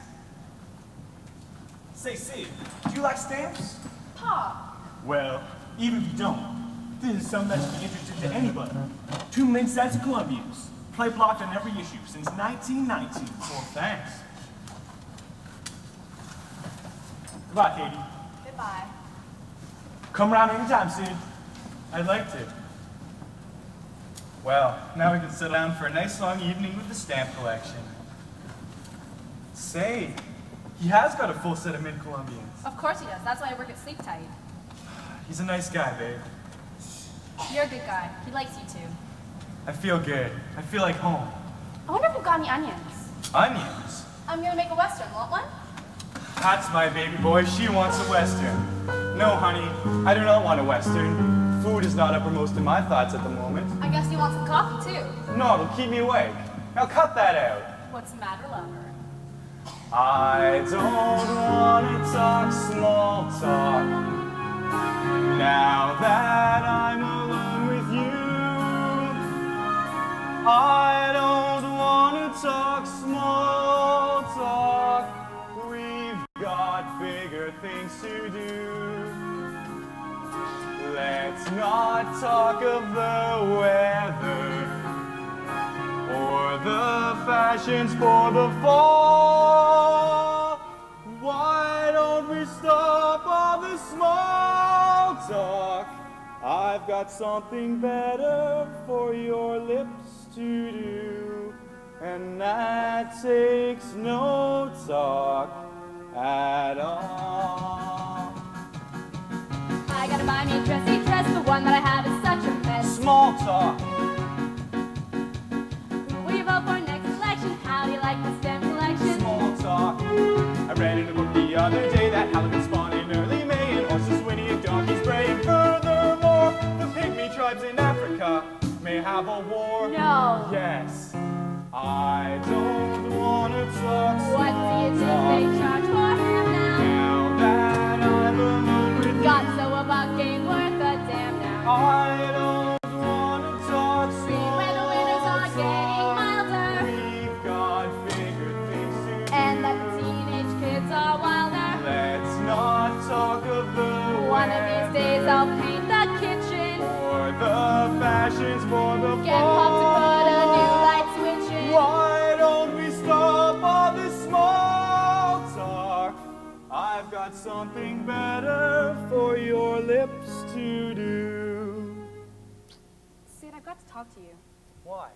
Say, Sid, do you like stamps? Pop. Well, even if you don't, this is something that should be interesting to anybody. 2 million sets of Columbians. Play blocked on every issue since 1919. Well, thanks. Goodbye, Katie. Goodbye. Come around anytime, Sid. I'd like to. Well, now we can sit down for a nice long evening with the stamp collection. Say, he has got a full set of mid-Columbians. Of course he does. That's why I work at Sleep Tight. He's a nice guy, babe. You're a good guy. He likes you too. I feel good. I feel like home. I wonder if you've got any onions. Onions? I'm gonna make a Western. Want one? That's my baby boy. She wants a Western. No, honey, I do not want a Western. Food is not uppermost in my thoughts at the moment. I guess you want some coffee too. No, it'll keep me awake. Now cut that out. What's the matter, lover? I don't want to talk small talk. Now that I'm alone with you, I don't want to talk small talk. We've got bigger things to do. Let's not talk of the weather or the fashions for the fall. Why don't we stop all the small talk? I've got something better for your lips to do, and that takes no talk at all. I gotta buy me a dressy dress. The one that I have is such a mess. Small talk. Will you vote for next election? How do you like the STEM collection? Small talk. I read in a book the other day that halibut spawn in early May and horses whinny and donkeys bray. And furthermore, the pygmy tribes in Africa may have a war. No. Yes. I don't want to talk What do you small think they charge for him now? Now that I'm alone with God, so a buck ain't worth a damn now. I don't want to talk small Where the winters are getting milder, We've got bigger things to do. and that the teenage kids are wilder. Let's not talk of the One of these days I'll paint the kitchen. or the fashions for the Get Pop to put a new light switch in. Why don't we stop all this small talk? I've got something better for your lips to do. Sid, I've got to talk to you. Why?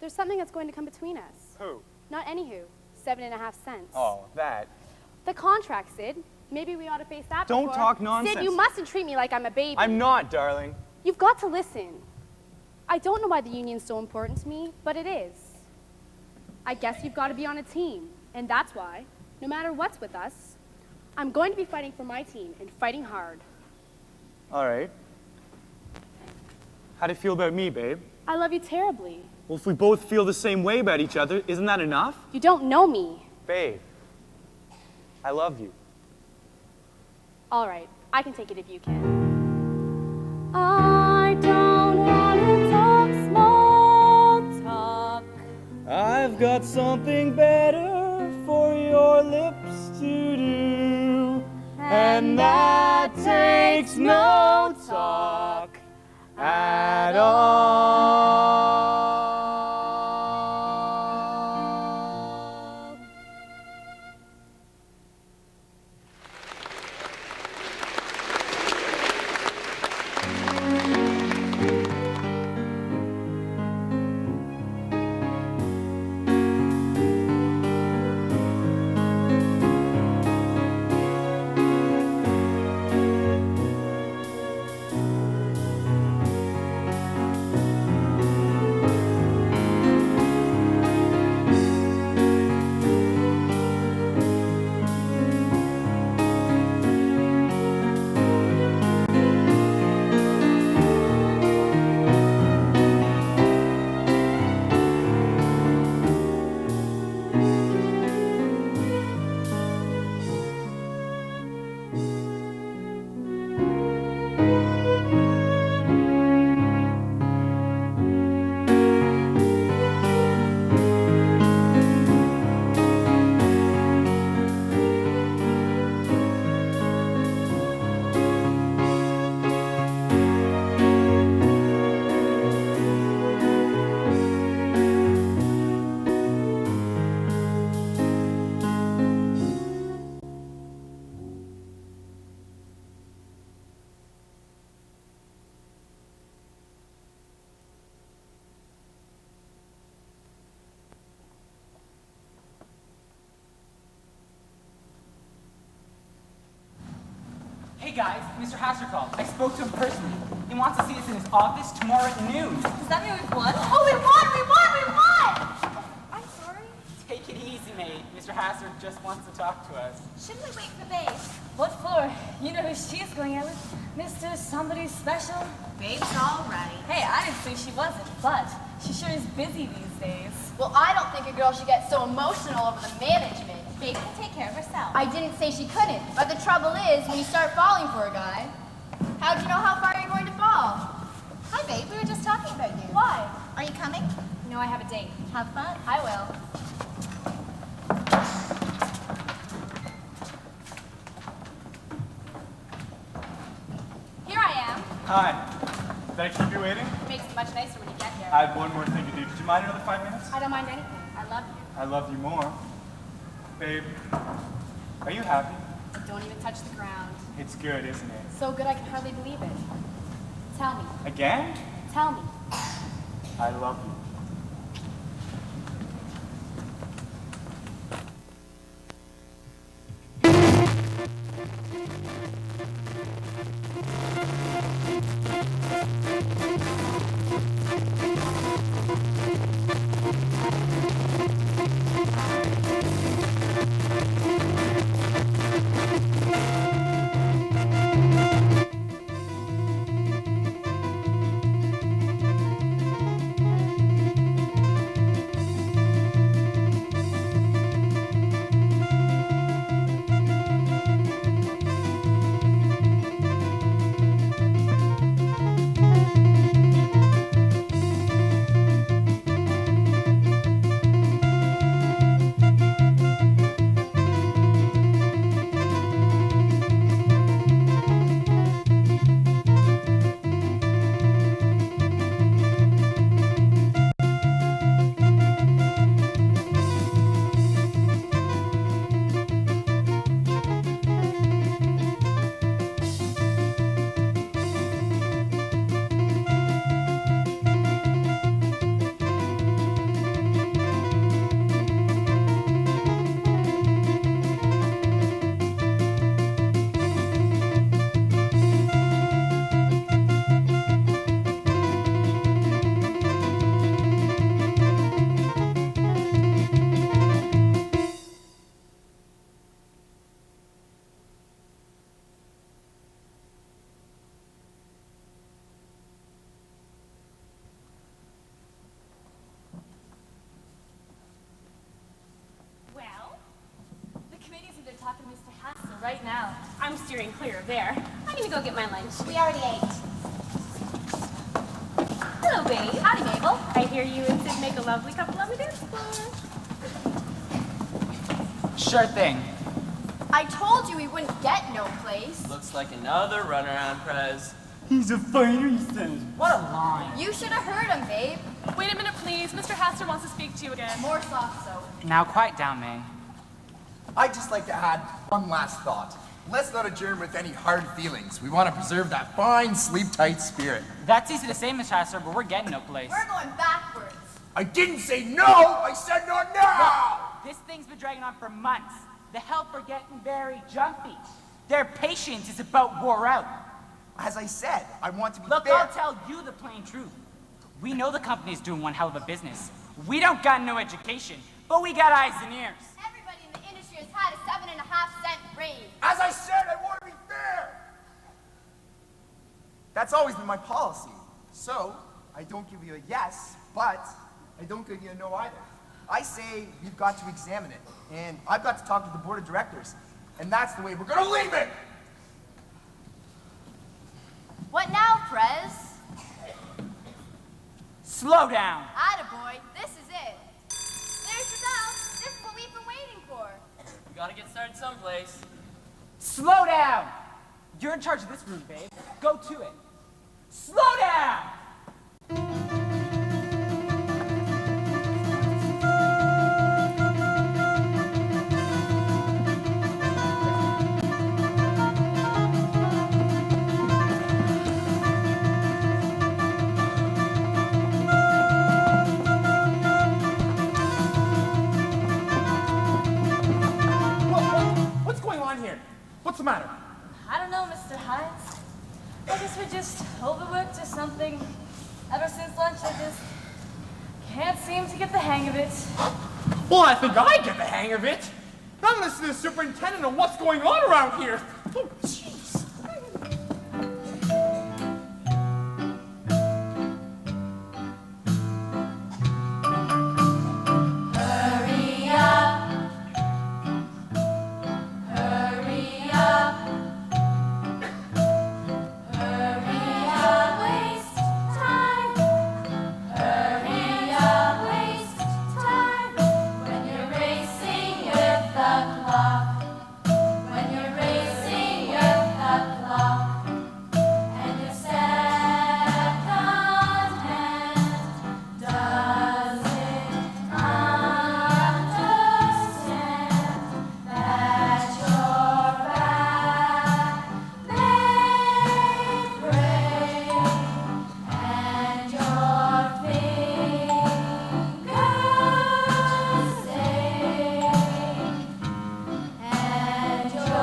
There's something that's going to come between us. Who? Not anywho. 7.5 cents. Oh, that. The contract, Sid. Maybe we ought to face that Don't before. talk nonsense. Sid, you mustn't treat me like I'm a baby. I'm not, darling. You've got to listen. I don't know why the union's so important to me, but it is. I guess you've got to be on a team, and that's why, no matter what's with us, I'm going to be fighting for my team and fighting hard. All right. How do you feel about me, babe? I love you terribly. Well, if we both feel the same way about each other, isn't that enough? You don't know me. Babe, I love you. All right, I can take it if you can. I don't want to talk small talk. I've got something better for your lips to do, and that takes no talk at all. Hey guys, Mr. Hasser called. I spoke to him personally. He wants to see us in his office tomorrow at noon. Does that mean we've won? Oh, we won! We won! We won! I'm sorry. Take it easy, mate. Mr. Hasser just wants to talk to us. Shouldn't we wait for Babe? What for? You know who she's going out with? Mr. Somebody Special? Babe's all right. Hey, I didn't say she wasn't, but she sure is busy these days. Well, I don't think a girl should get so emotional over the management. Babe can take care of herself. I didn't say she couldn't, but the trouble is, when you start falling for a guy, how'd you know how far you're going to fall? Hi, Babe. We were just talking about you. Why? Are you coming? No, I have a date. Have fun. I will. Here I am. Hi. Did I keep you waiting? It makes it much nicer when you get here. I have one more thing to do. Did you mind another 5 minutes? I don't mind anything. I love you. I love you more. Babe, are you happy? Don't even touch the ground. It's good, isn't it? So good I can hardly believe it. Tell me. Again? Tell me. I love you. Right now. I'm steering clear of there. I'm gonna go get my lunch. We already ate. Hello, babe. Howdy, Mabel. I hear you and Sid make a lovely couple on the dance floor. Sure thing. I told you we wouldn't get no place. Looks like another runaround, Prez. He's a fighter, he says. What a line. You should have heard him, babe. Wait a minute, please. Mr. Hasser wants to speak to you again. More soft soap. Now quiet down, May. I'd just like to add one last thought. Let's not adjourn with any hard feelings. We want to preserve that fine, sleep-tight spirit. That's easy to say, Miss Hasser, but we're getting no place. We're going backwards. I didn't say no! I said not now! This thing's been dragging on for months. The help are getting very jumpy. Their patience is about wore out. As I said, I want to be Look, fair. I'll tell you the plain truth. We know the company's doing one hell of a business. We don't got no education, but we got eyes and ears. Everybody in the industry has had a 7.5-cent raise. As I said, I want to be fair! That's always been my policy. So, I don't give you a yes, but I don't give you a no either. I say we've got to examine it, and I've got to talk to the board of directors, and that's the way we're going to leave it! Slow down. Attaboy, this is it. There's the bell. This is what we've been waiting for. We gotta get started someplace. Slow down. You're in charge of this room, babe. Go to it. Slow down. What's going on here? What's the matter? I don't know, Mr. Hines. I guess we're just overworked or something. Ever since lunch, I just can't seem to get the hang of it. Well, I think I get the hang of it. I'm listening to the superintendent on what's going on around here. Oh, jeez. Hurry up. Hurry up. Hurry up, waste time. Hurry up, waste time. When you're racing with the clock. When you're racing with the clock. And your second hand doesn't understand that your back may break and your fingers ache and your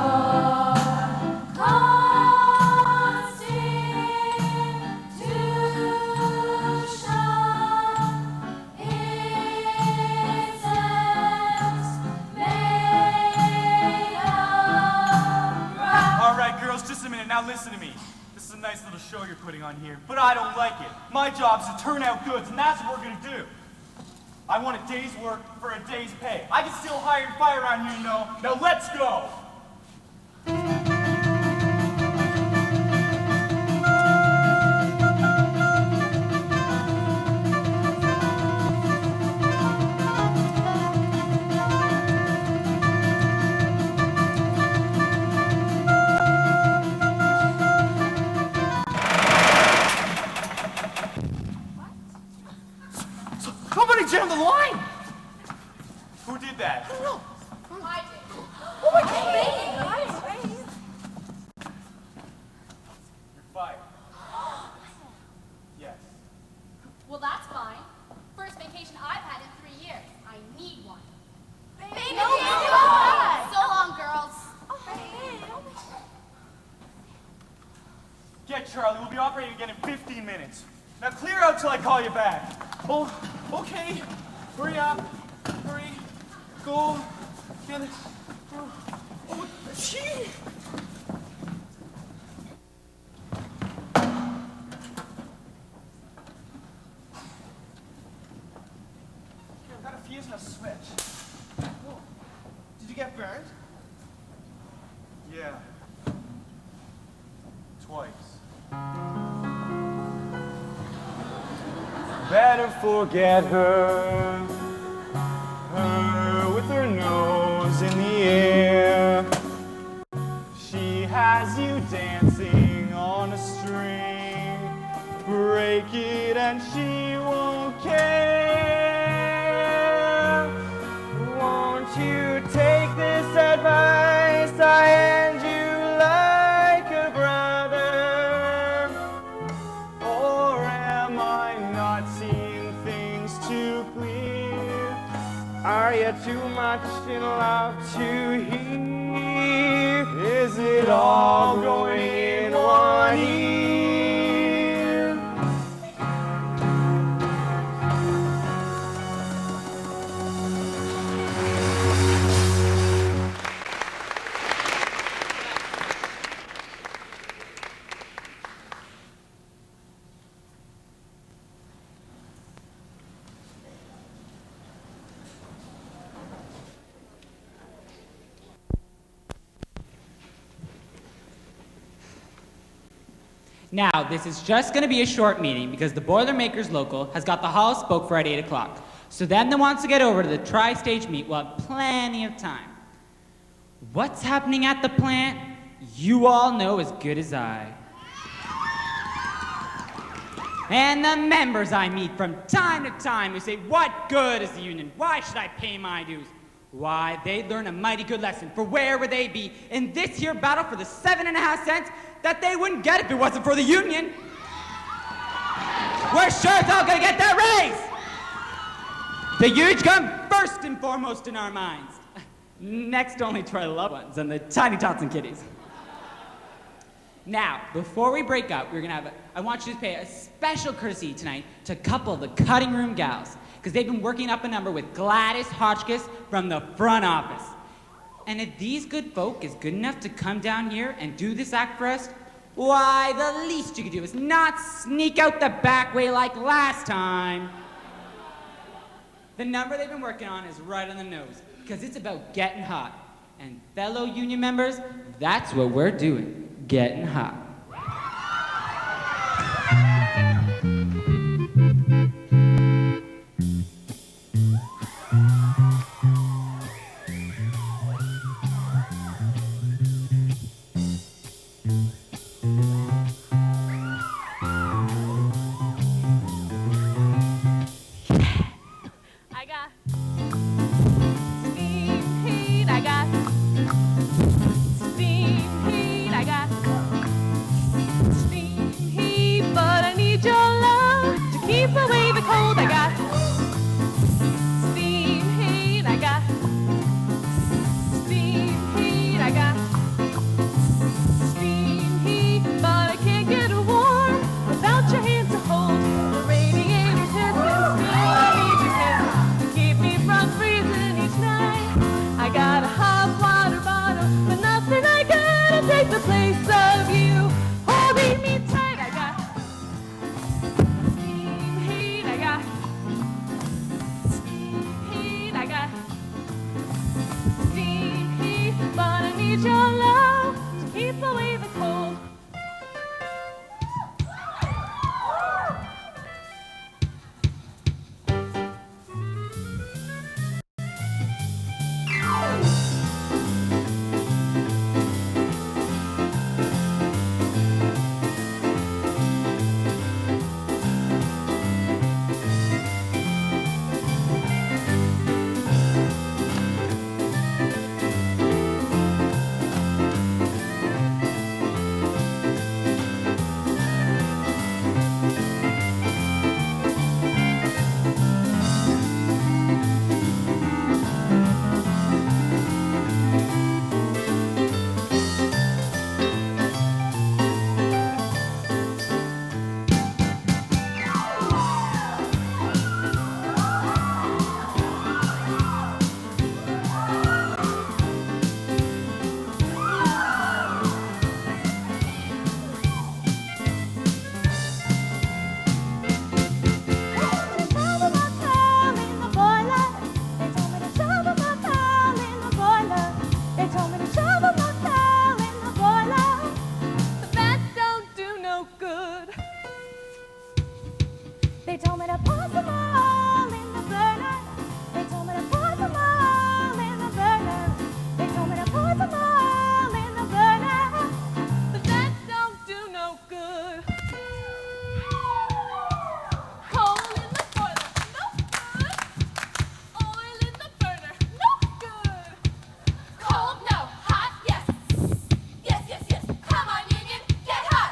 All right, girls, just a minute. Now listen to me. This is a nice little show you're putting on here, but I don't like it. My job's to turn out goods, and that's what we're gonna do. I want a day's work for a day's pay. I can still hire and fire around here, you know. Now let's go. Somebody jammed the line. Who did that? I did. Oh my God. You're fired. Yes. Well, that's fine. First vacation I've had in 3 years. I need one. Baby, so long, girls. Get Charlie. We'll be operating again in 15 minutes. Now clear out till I call you back. Oh, okay. Hurry up. Hurry. Go. Get it. Oh, gee. I've got a fuse and a switch. Oh, did you get burned? Yeah. Twice. Better forget her. Her with her nose in the air. She has you dancing on a string. Break it and she won't care. Won't you take this advice I hand you like a brother? Or am I not seeing things too clear? Are you too much in love to hear? Is it all going in one ear? Now, this is just going to be a short meeting because the Boilermakers local has got the hall spoke for at 8 o'clock. So them that wants to get over to the tri-stage meet will have plenty of time. What's happening at the plant? You all know as good as I. And the members I meet from time to time who say, what good is the union? Why should I pay my dues? Why, they'd learn a mighty good lesson, for where would they be in this here battle for the 7.5 cents that they wouldn't get if it wasn't for the union? We're sure it's all gonna get that raise! The huge come first and foremost in our minds. Next only to our loved ones and the tiny tots and kitties. Now, before we break up, I want you to pay a special courtesy tonight to a couple of the cutting room gals, because they've been working up a number with Gladys Hotchkiss from the front office. And if these good folk is good enough to come down here and do this act for us, why, the least you could do is not sneak out the back way like last time. The number they've been working on is right on the nose, because it's about getting hot. And fellow union members, that's what we're doing. Getting hot. I got steam heat, I got steam heat, I got steam heat, but I need your love to keep away the cold. I got steam heat, I got steam heat, I got steam heat, but I can't get warm without your hand to hold. The radiator's hissing, still I need your kiss to keep me from freezing each night. I got a hot water bottle, but nothing I gotta take the place of you. Holding me tight, I got steam heat, I got steam heat, I got steam heat, but I need your love to keep away the cold. They told me to put them all in the burner. They told me to put them all in the burner. They told me to put them all in the burner. But that don't do no good. Coal in the boiler, no good. Oil in the burner, no good. Cold, no. Hot, yes. Yes, yes, yes. Come on, union, get hot.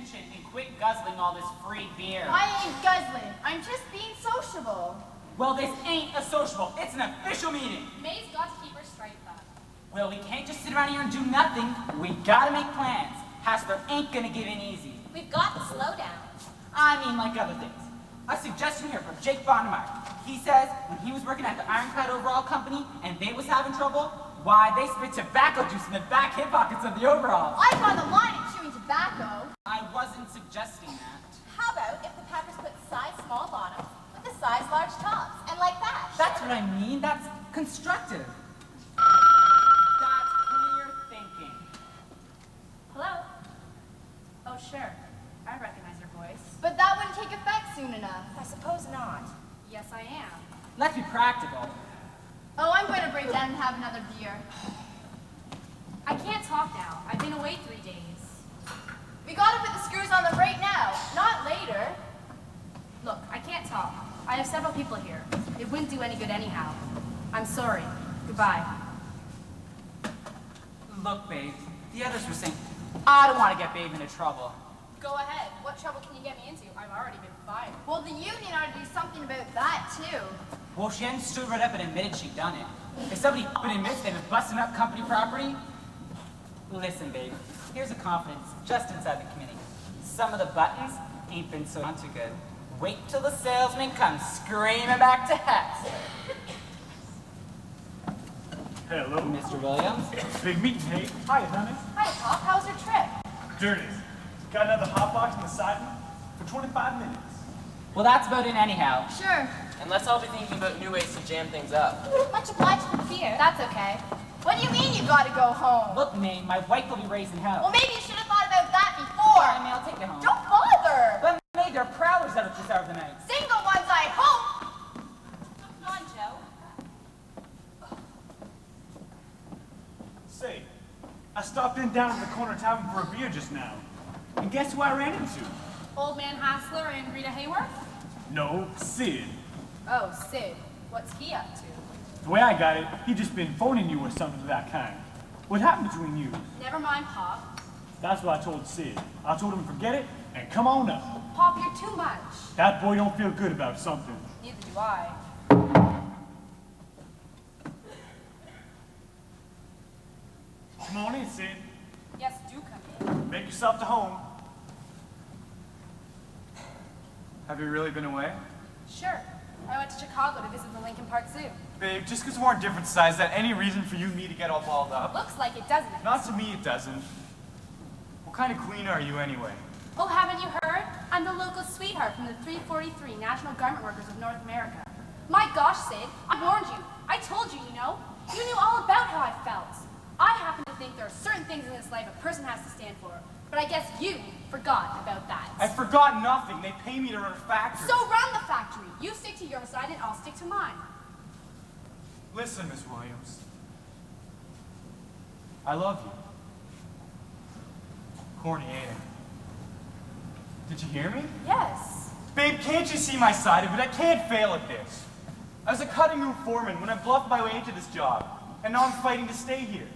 attention and quit guzzling all this free beer. I ain't guzzling. I'm just being sociable. Well, this ain't a sociable. It's an official meeting. May's got to keep her straight up. Well, we can't just sit around here and do nothing. We gotta make plans. Hassler ain't gonna give in easy. We've got to slow down. I mean, like other things. A suggestion here from Jake Bonnemeyer. He says when he was working at the Ironclad Overall Company and they was having trouble, why, they spit tobacco juice in the back hip pockets of the overalls. I draw the line at chewing tobacco. I wasn't suggesting that. How about if the Packers put size small bottoms with the size large tops, and like that? That's what I mean. That's constructive. That's clear thinking. Hello? Oh, sure. I recognize your voice. But that wouldn't take effect soon enough. I suppose not. Yes, I am. Let's be practical. Oh, I'm going to break down and have another beer. I can't talk now. I've been away 3 days. We gotta put the screws on them right now, not later. Look, I can't talk. I have several people here. It wouldn't do any good anyhow. I'm sorry. Goodbye. Look, babe, the others were saying, I don't want to get babe into trouble. Go ahead. What trouble can you get me into? I've already been fired. Well, the union ought to do something about that, too. Well, she hadn't stood right up and admitted she'd done it. If somebody admits they've been busting up company property, listen, babe, here's a confidence just inside the committee. Some of the buttons ain't been so too good. Wait till the salesman comes screaming back to Hex. Hello. Mr. Williams. Big meeting, hey? Hiya, honey. Hi, Pop. How's your trip? Dirties. Got another hot box on the siding for 25 minutes. Well, that's about it anyhow. Sure. And let's all be thinking about new ways to jam things up. Much obliged for the beer. That's okay. What do you mean you gotta go home? Look, May, my wife will be raising hell. Well, maybe you should have thought about that before. I mean, I'll take you home. Don't bother. But May, they're prowlers out at this hour of the night. Single ones, I hope. Come on, Joe. Say, I stopped in down at the corner tavern for a beer just now. And guess who I ran into? Old Man Hassler and Rita Hayworth? No, Sid. Oh, Sid. What's he up to? The way I got it, he just been phoning you or something of that kind. What happened between you? Never mind, Pop. That's what I told Sid. I told him forget it and come on up. Pop, you're too much. That boy don't feel good about something. Neither do I. Come on in, Sid. Yes, do come in. Make yourself to home. Have you really been away? Sure. I went to Chicago to visit the Lincoln Park Zoo. Babe, just because we're on different sides, is that any reason for you and me to get all balled up? Looks like it, doesn't it? Not to me, it doesn't. What kind of queen are you anyway? Oh, haven't you heard? I'm the local sweetheart from the 343 National Garment Workers of North America. My gosh, Sid, I warned you. I told you, you know. You knew all about how I felt. I happen to think there are certain things in this life a person has to stand for. But I guess you forgot about that. I forgot nothing. They pay me to run a factory. So run the factory. You stick to your side and I'll stick to mine. Listen, Miss Williams. I love you. Corny, ain't it? Did you hear me? Yes. Babe, can't you see my side of it? I can't fail at this. I was a cutting room foreman when I bluffed my way into this job. And now I'm fighting to stay here.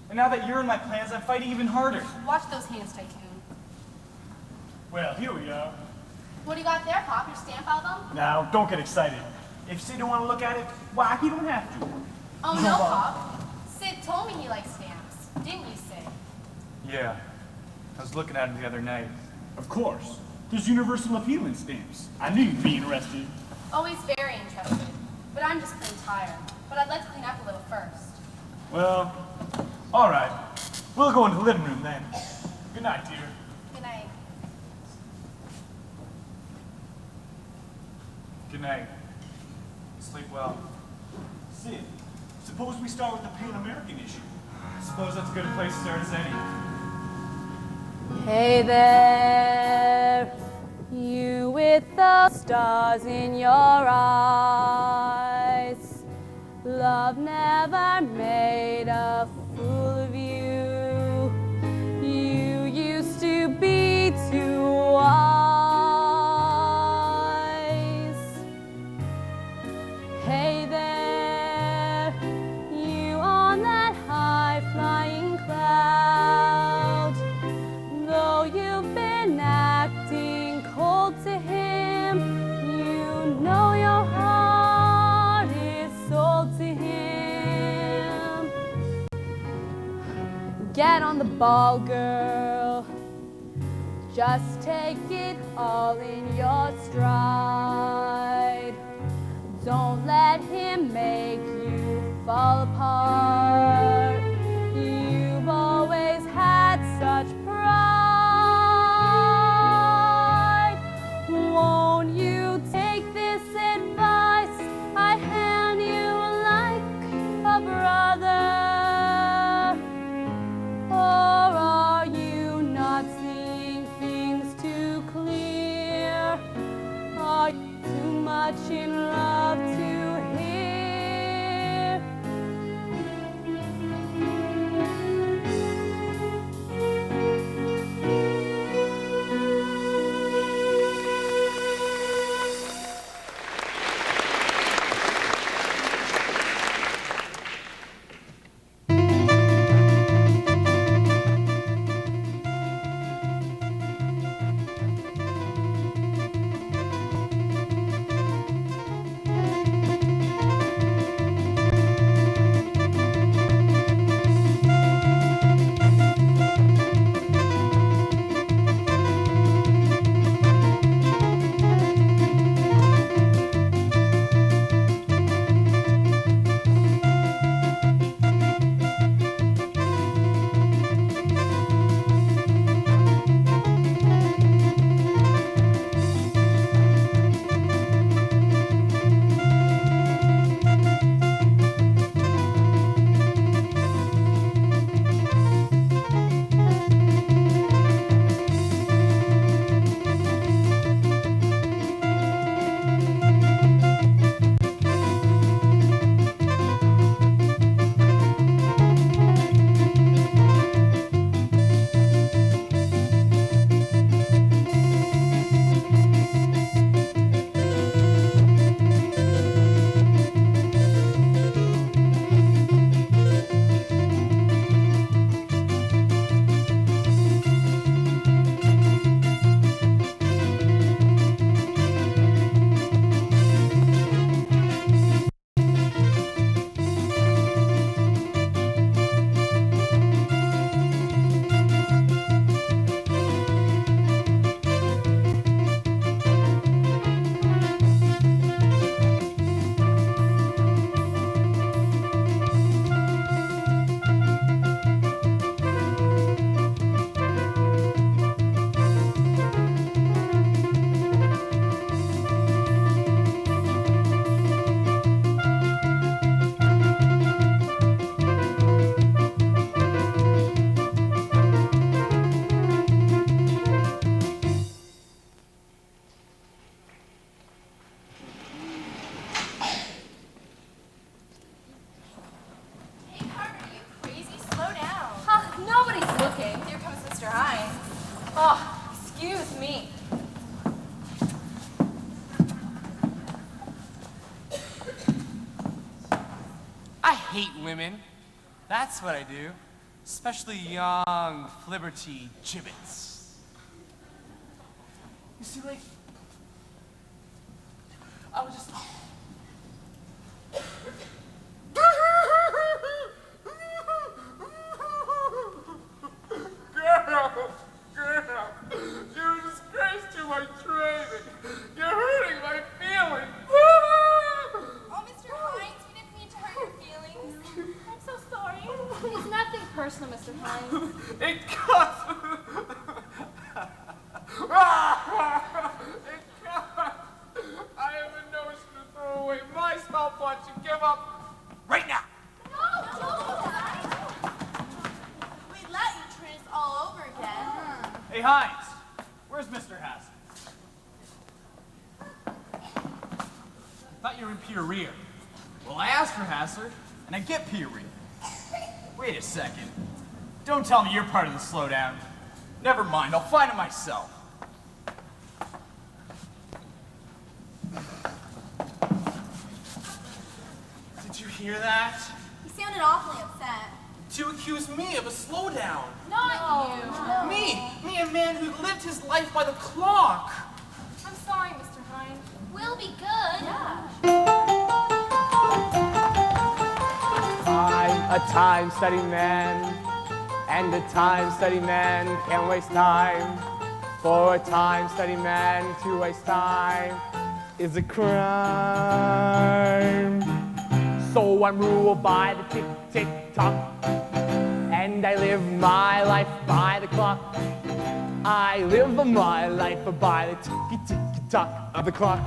And now that you're in my plans, I'm fighting even harder. Watch those hands, Tycoon. Well, here we are. What do you got there, Pop? Your stamp album? Now, don't get excited. If Sid don't want to look at it, why, he don't have to. Oh, no, Pop. Sid told me he likes stamps. Didn't you, Sid? Yeah. I was looking at him the other night. Of course. There's universal appeal in stamps. I knew you'd be interested. Always very interested. But I'm just plain tired. But I'd like to clean up a little first. Well, all right. We'll go into the living room then. Good night, dear. Good night. Good night. Sleep well. Sid, suppose we start with the Pan American issue. Suppose that's as good a place to start as any. Hey there, you with the stars in your eyes. Love never made a fool of you. You used to be too wise. Hey there, you on that high flying cloud. Though you've been Get on the ball, girl. Just take it all in your stride. Don't let him make you fall apart. You've always had such pride. Won't you take this advice I hand you like a brother? Or are you not seeing things too clear? Are you too much in love to hear? Hey, Carter, you crazy? Slow down. Nobody's looking. Here comes Mr. Hines. Oh, excuse me. I hate women. That's what I do. Especially young, flibberty gibbets. You see, like, I was just... Girl, you're a disgrace to my training. You're hurting my feelings. Oh, Mr. Hines, we didn't mean to hurt your feelings. I'm so sorry. It's nothing personal, Mr. Hines. It cuts. It cuts. I have a notion to throw away my stopwatch and give up right now. We'd let you train us all over again. Hey, Hines, where's Mr. Hassel? I thought you were in Peoria. Well, I asked for Hassler, and I get Peoria. Wait a second. Don't tell me you're part of the slowdown. Never mind, I'll find it myself. Did you hear that? He sounded awfully upset. To accuse me of a slowdown. Not you. No. Me, a man who lived his life by the clock. I'm sorry, Mr. Hines. We'll be good. Yeah. I'm a time-studying man. And a time study man can't waste time. For a time study man to waste time is a crime. So I'm ruled by the tick, tick, tock. And I live my life by the clock. I live my life by the ticky, ticky, tock of the clock.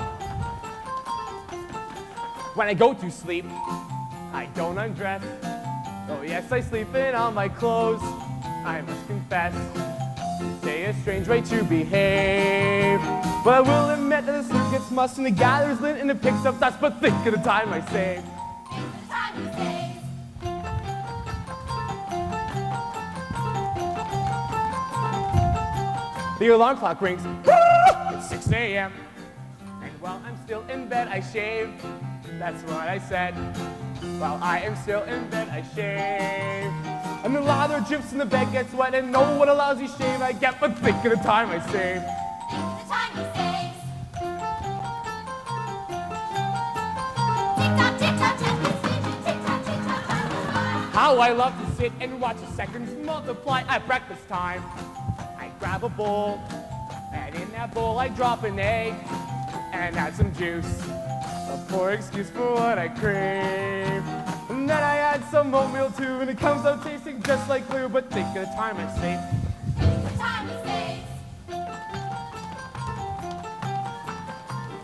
When I go to sleep, I don't undress. Oh yes, I sleep in all my clothes, I must confess. Say a strange way to behave, but I will admit that the sleep gets mussed and it gathers lint and it picks up dust. But think of the time I save. The alarm clock rings. It's 6 a.m. And while I'm still in bed, I shave. That's what I said. While I am still in bed, I shave. And the lather drips and the bed gets wet, and no one allows you shave I get. But think of the time I save. The time he saves. Tick-tock, tick-tock, time is leaving. Tick-tock, tick-tock, time is flying. How I love to sit and watch the seconds multiply at breakfast time. I grab a bowl, and in that bowl I drop an egg and add some juice. A poor excuse for what I crave. And then I add some oatmeal too, and it comes out tasting just like glue. But think of the time I save. The time he saves.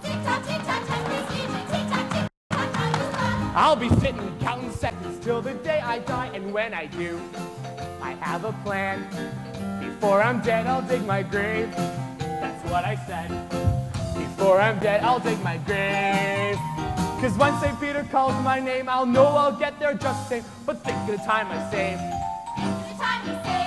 Tick-tock, tick-tock, time is leaving. Tick-tock, tick-tock, time is flying. I'll be sitting counting seconds till the day I die, and when I do, I have a plan. Before I'm dead, I'll dig my grave. That's what I said. Before I'm dead, I'll dig my grave. 'Cause when St. Peter calls my name, I'll know I'll get there just the same. But think of the time I saved. The time he saves.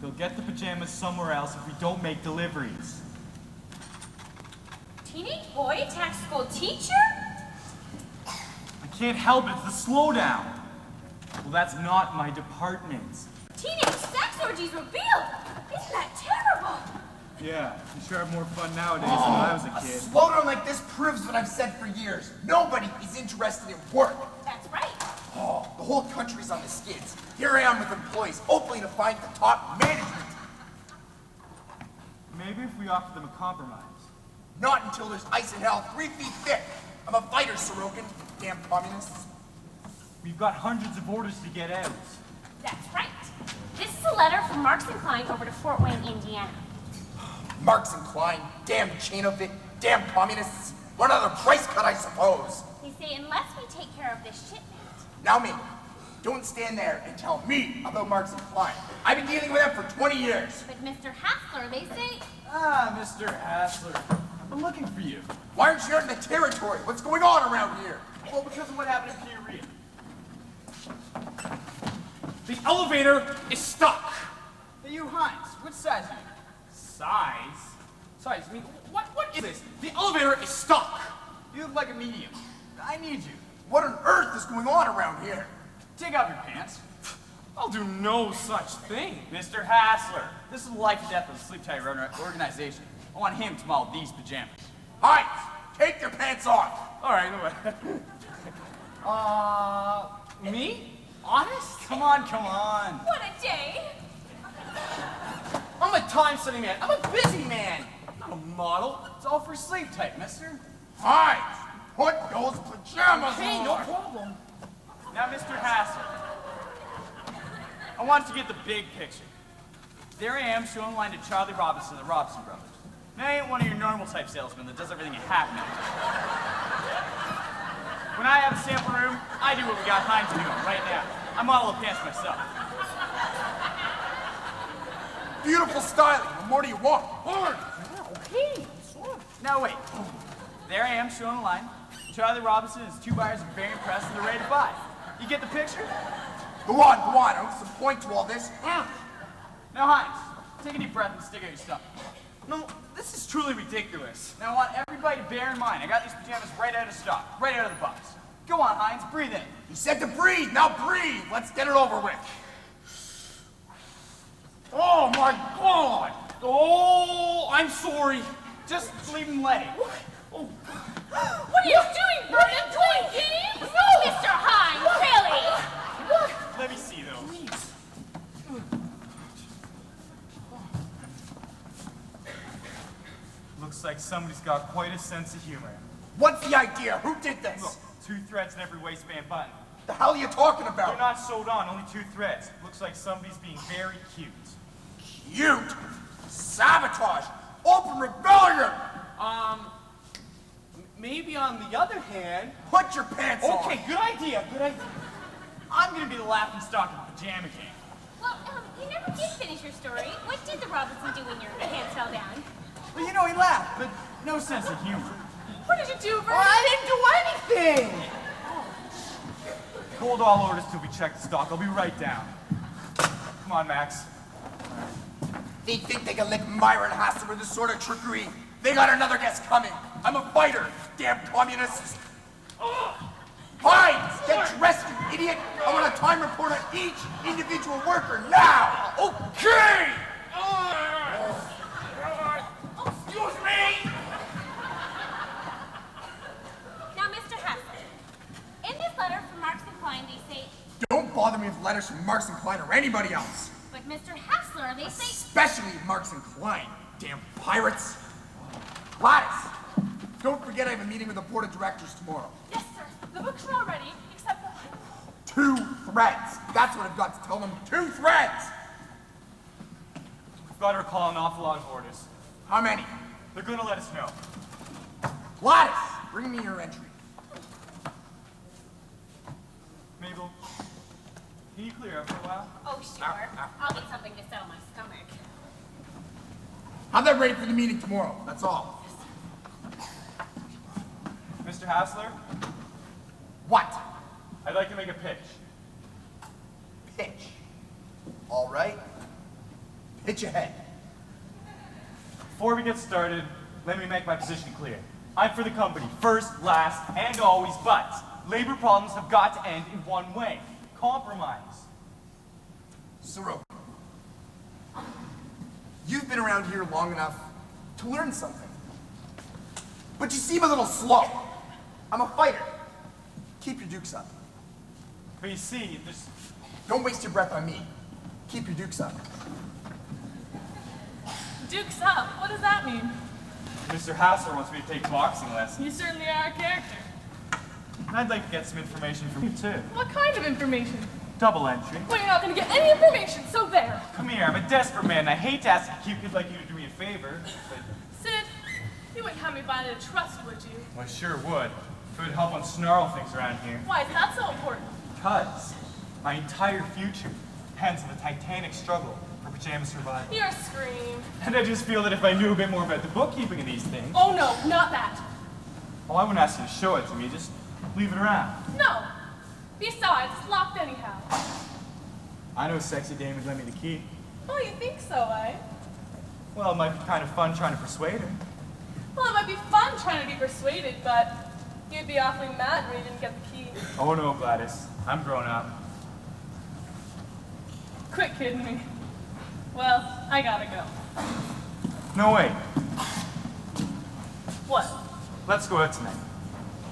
They'll get the pajamas somewhere else if we don't make deliveries. Teenage boy, tax school teacher? I can't help it, it's the slowdown. Well, that's not my department. Teenage sex orgies revealed! Isn't that terrible? Yeah, you sure have more fun nowadays than when I was a A kid. slowdown like this proves what I've said for years. Nobody is interested in work. That's right. Oh, the whole country's on the skids. Here I am with employees, hoping to find the top management. Maybe if we offer them a compromise. Not until there's ice in hell 3 feet thick. I'm a fighter, Sorokin. Damn communists. We've got hundreds of orders to get out. That's right. This is a letter from Marks and Klein over to Fort Wayne, Indiana. Marks and Klein, damn chain of it, damn communists. What other price cut, I suppose? They say unless we take care of this shipment. Now me, don't stand there and tell me about Marks and Klein. I've been dealing with them for 20 years. But Mr. Hassler, they say. Ah, Mr. Hassler. I've been looking for you. Why aren't you out in the territory? What's going on around here? Well, because of what happened in Pyjama. The elevator is stuck. Hey, you, Heinz, which size are you? Size? Size? I mean, what is this? The elevator is stuck. You look like a medium. I need you. What on earth is going on around here? Take off your pants. I'll do no such thing. Mr. Hassler, this is the life and death of the Sleep Tight organization. I want him to model these pajamas. Heinz, take your pants off. All right, no way. Me? Honest? Come on. What a day! I'm a time-studying man. I'm a busy man. I'm not a model. It's all for Sleep Tight, mister. Heinz, put those pajamas Hey, on. no problem. Now, Mr. Hassler, I want you to get the big picture. There I am showing line to Charlie Robinson, the Robinson brothers. Now, I ain't one of your normal type salesmen that does everything in half minute. When I have a sample room, I do what we got Heinz doing right now. I model the pants myself. Beautiful styling. What more do you want? Okay. Now wait. There I am showing a line. Charlie Robinson and his two buyers are very impressed and they're ready to buy. You get the picture? Go on. I want some point to all this. Now Heinz, take a deep breath and stick out your stomach. No, this is truly ridiculous. Now I want everybody to bear in mind, I got these pajamas right out of stock, right out of the box. Go on, Heinz, breathe in. You said to breathe. Now breathe. Let's get it over with. Oh my God! Oh, I'm sorry. Just leave him let it. Oh. What are you doing, Vernon? Playing games? No! Mr. Hines, really? Let me see, though. Looks like somebody's got quite a sense of humor. What's the idea? Who did this? Look, 2 threads in every waistband button. The hell are you talking They're about? not sewed on, only 2 threads. Looks like somebody's being very cute. Cute. Sabotage. Open rebellion. Maybe on the other hand... Put your pants on. Okay, good idea. I'm gonna be the laughing stock of the Pyjama Game. Well, you never did finish your story. What did the Robinson do when your pants fell down? Well, you know, he laughed, but no sense of humor. What did you do, Vernon? Well, I didn't do anything! Hold all orders till we check the stock. I'll be right down. Come on, Max. They think they can lick Myron Hassler with this sort of trickery. They got another guest coming. I'm a fighter, damn communists. Heinz, get dressed, you idiot. I want a time report on each individual worker now. Okay. Excuse me. Now, Mr. Hassler, in this letter from Marks and Klein, they say, Don't bother me with letters from Marks and Klein or anybody else. but Mr. Hassler, they say, Especially Marks and Klein, damn pirates. Gladys, don't forget I have a meeting with the board of directors tomorrow. Yes, sir. The books are all ready, except the... 2 threads. That's what I've got to tell them. 2 threads. We've got to recall an awful lot of orders. How many? They're gonna let us know. Gladys, bring me your entry. Mabel, can you clear up for a while? oh, sure. I'll get something to settle my stomach. Have that ready for the meeting tomorrow. That's all. Mr. Hassler, What? I'd like to make a pitch. Pitch. All right. Pitch ahead. Before we get started, let me make my position clear. I'm for the company, first, last, and always, but labor problems have got to end in one way. Compromise. Sorokin, you've been around here long enough to learn something. But you seem a little slow. I'm a fighter. Keep your dukes up. But you see, there's... Don't waste your breath on me. Keep your dukes up. Dukes up? What does that mean? Mr. Hassler wants me to take boxing lessons. You certainly are a character. And I'd like to get some information from you, too. What kind of information? Double entry. Well, you're not going to get any information, so there. Come here, I'm a desperate man. I hate to ask a cute kid like you to do me a favor, but... Sid, you wouldn't have me buy a trust, would you? Well, I sure would. If it would help unsnarl things around here. Why is that so important? Because my entire future depends on the titanic struggle for pajama survival. You're a scream. And I just feel that if I knew a bit more about the bookkeeping of these things... Oh, no, not that. Well, I wouldn't ask you to show it to me, just leave it around. No. Besides, it's locked anyhow. I know a sexy dame would lend me the key. Oh, you think so, eh? Well, it might be kind of fun trying to persuade her. Well, it might be fun trying to be persuaded, but you'd be awfully mad when you didn't get the key. Oh no, Gladys. I'm grown up. Quit kidding me. Well, I gotta go. No, wait. What? Let's go out tonight.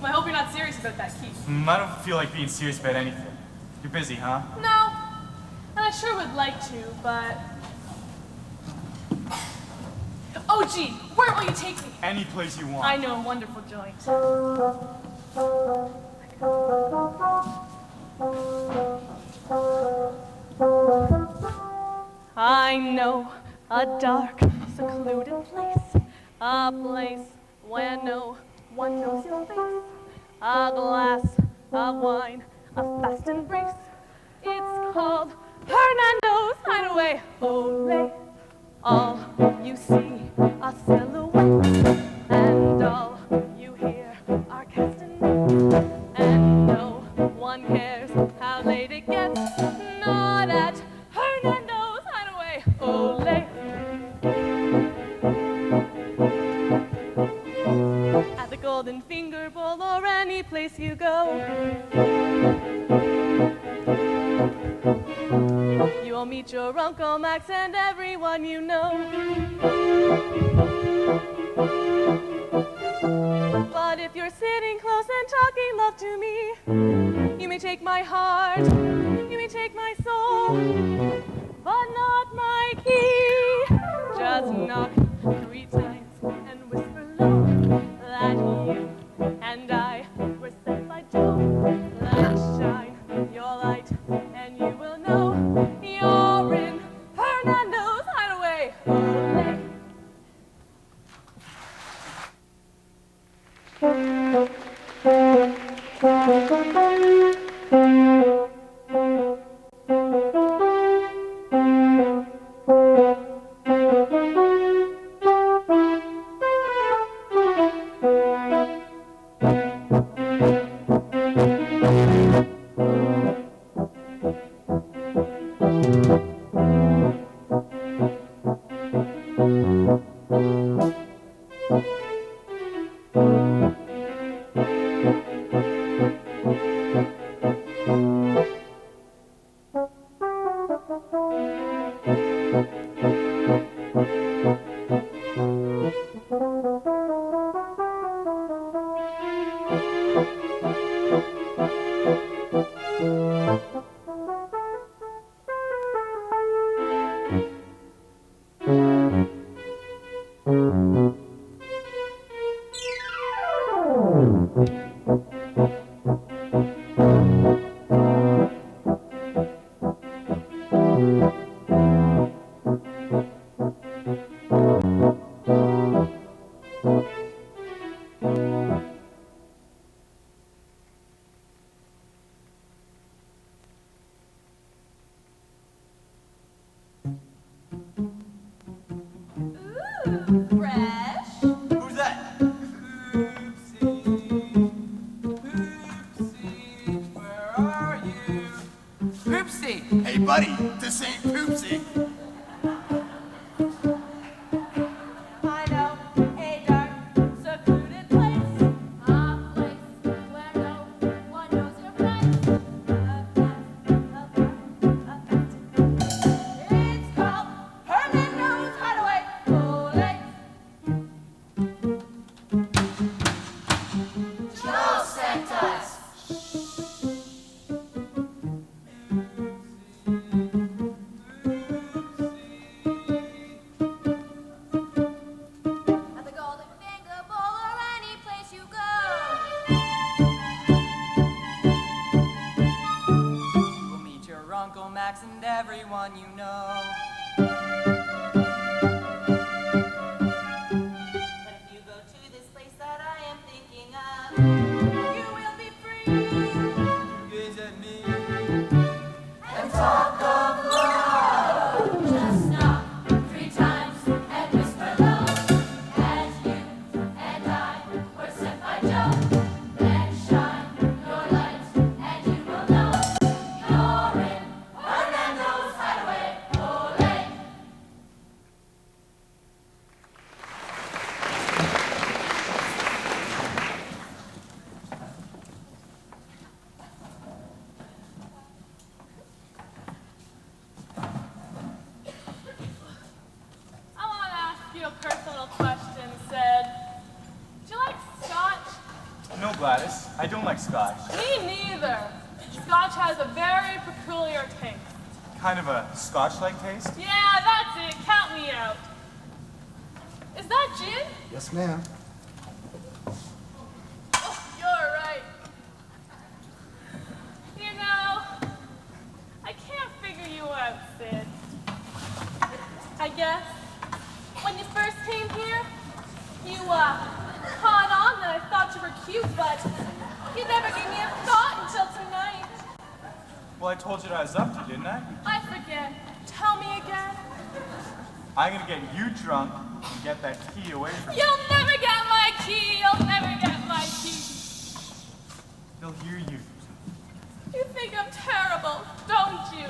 Well, I hope you're not serious about that key. I don't feel like being serious about anything. You're busy, huh? No. And I sure would like to, but... Oh, gee, where will you take me? Any place you want. I know a wonderful joint. I know a dark, secluded place. A place where no one knows your face. A glass of wine, a fast embrace. It's called Hernando's Hideaway. Ole, all you see are silhouettes, and all you hear are castanets. And no one cares how late it gets, not at Hernando's Hideaway. Ole. At the Golden Finger Bowl or any place you go, you will meet your Uncle Max and everyone you know. But if you're sitting close and talking love to me, you may take my heart, you may take my soul, but not my key. Just knock 3 times and whisper low that you and I were sent by Joe. Let's shine your light and you will know you're in Hernando's Hideaway. Ole. Who's that? Poopsie! Hey, buddy, this ain't Poopsie. I know a dark, secluded place. A place where no one knows your place. A fast wives and everyone you know. But if you go to this place that I am thinking of, you will be free. Is it me? And talk of love. Just stop 3 times and whisper low. As you and I were sent by Joe. Then shine your light and you will know you're in Fernando's hideaway. Ole! I want to ask you a personal question, Sid. Do you like scotch? No, Gladys. I don't like scotch. Me neither. Scotch has a very peculiar taste. Kind of a scotch-like taste? Yeah, that's it. Count me out. Is that gin? Yes, ma'am. Oh, you're right. You know, I can't figure you out, Sid. I guess when you first came here, you caught on that I thought you were cute, but you never gave me a thought until tonight. Well, I told you what I was up to, didn't I? I forget. Tell me again. I'm gonna get you drunk and get that key away from you. You'll never get my key. You'll never get my key. They'll hear you. You think I'm terrible, don't you?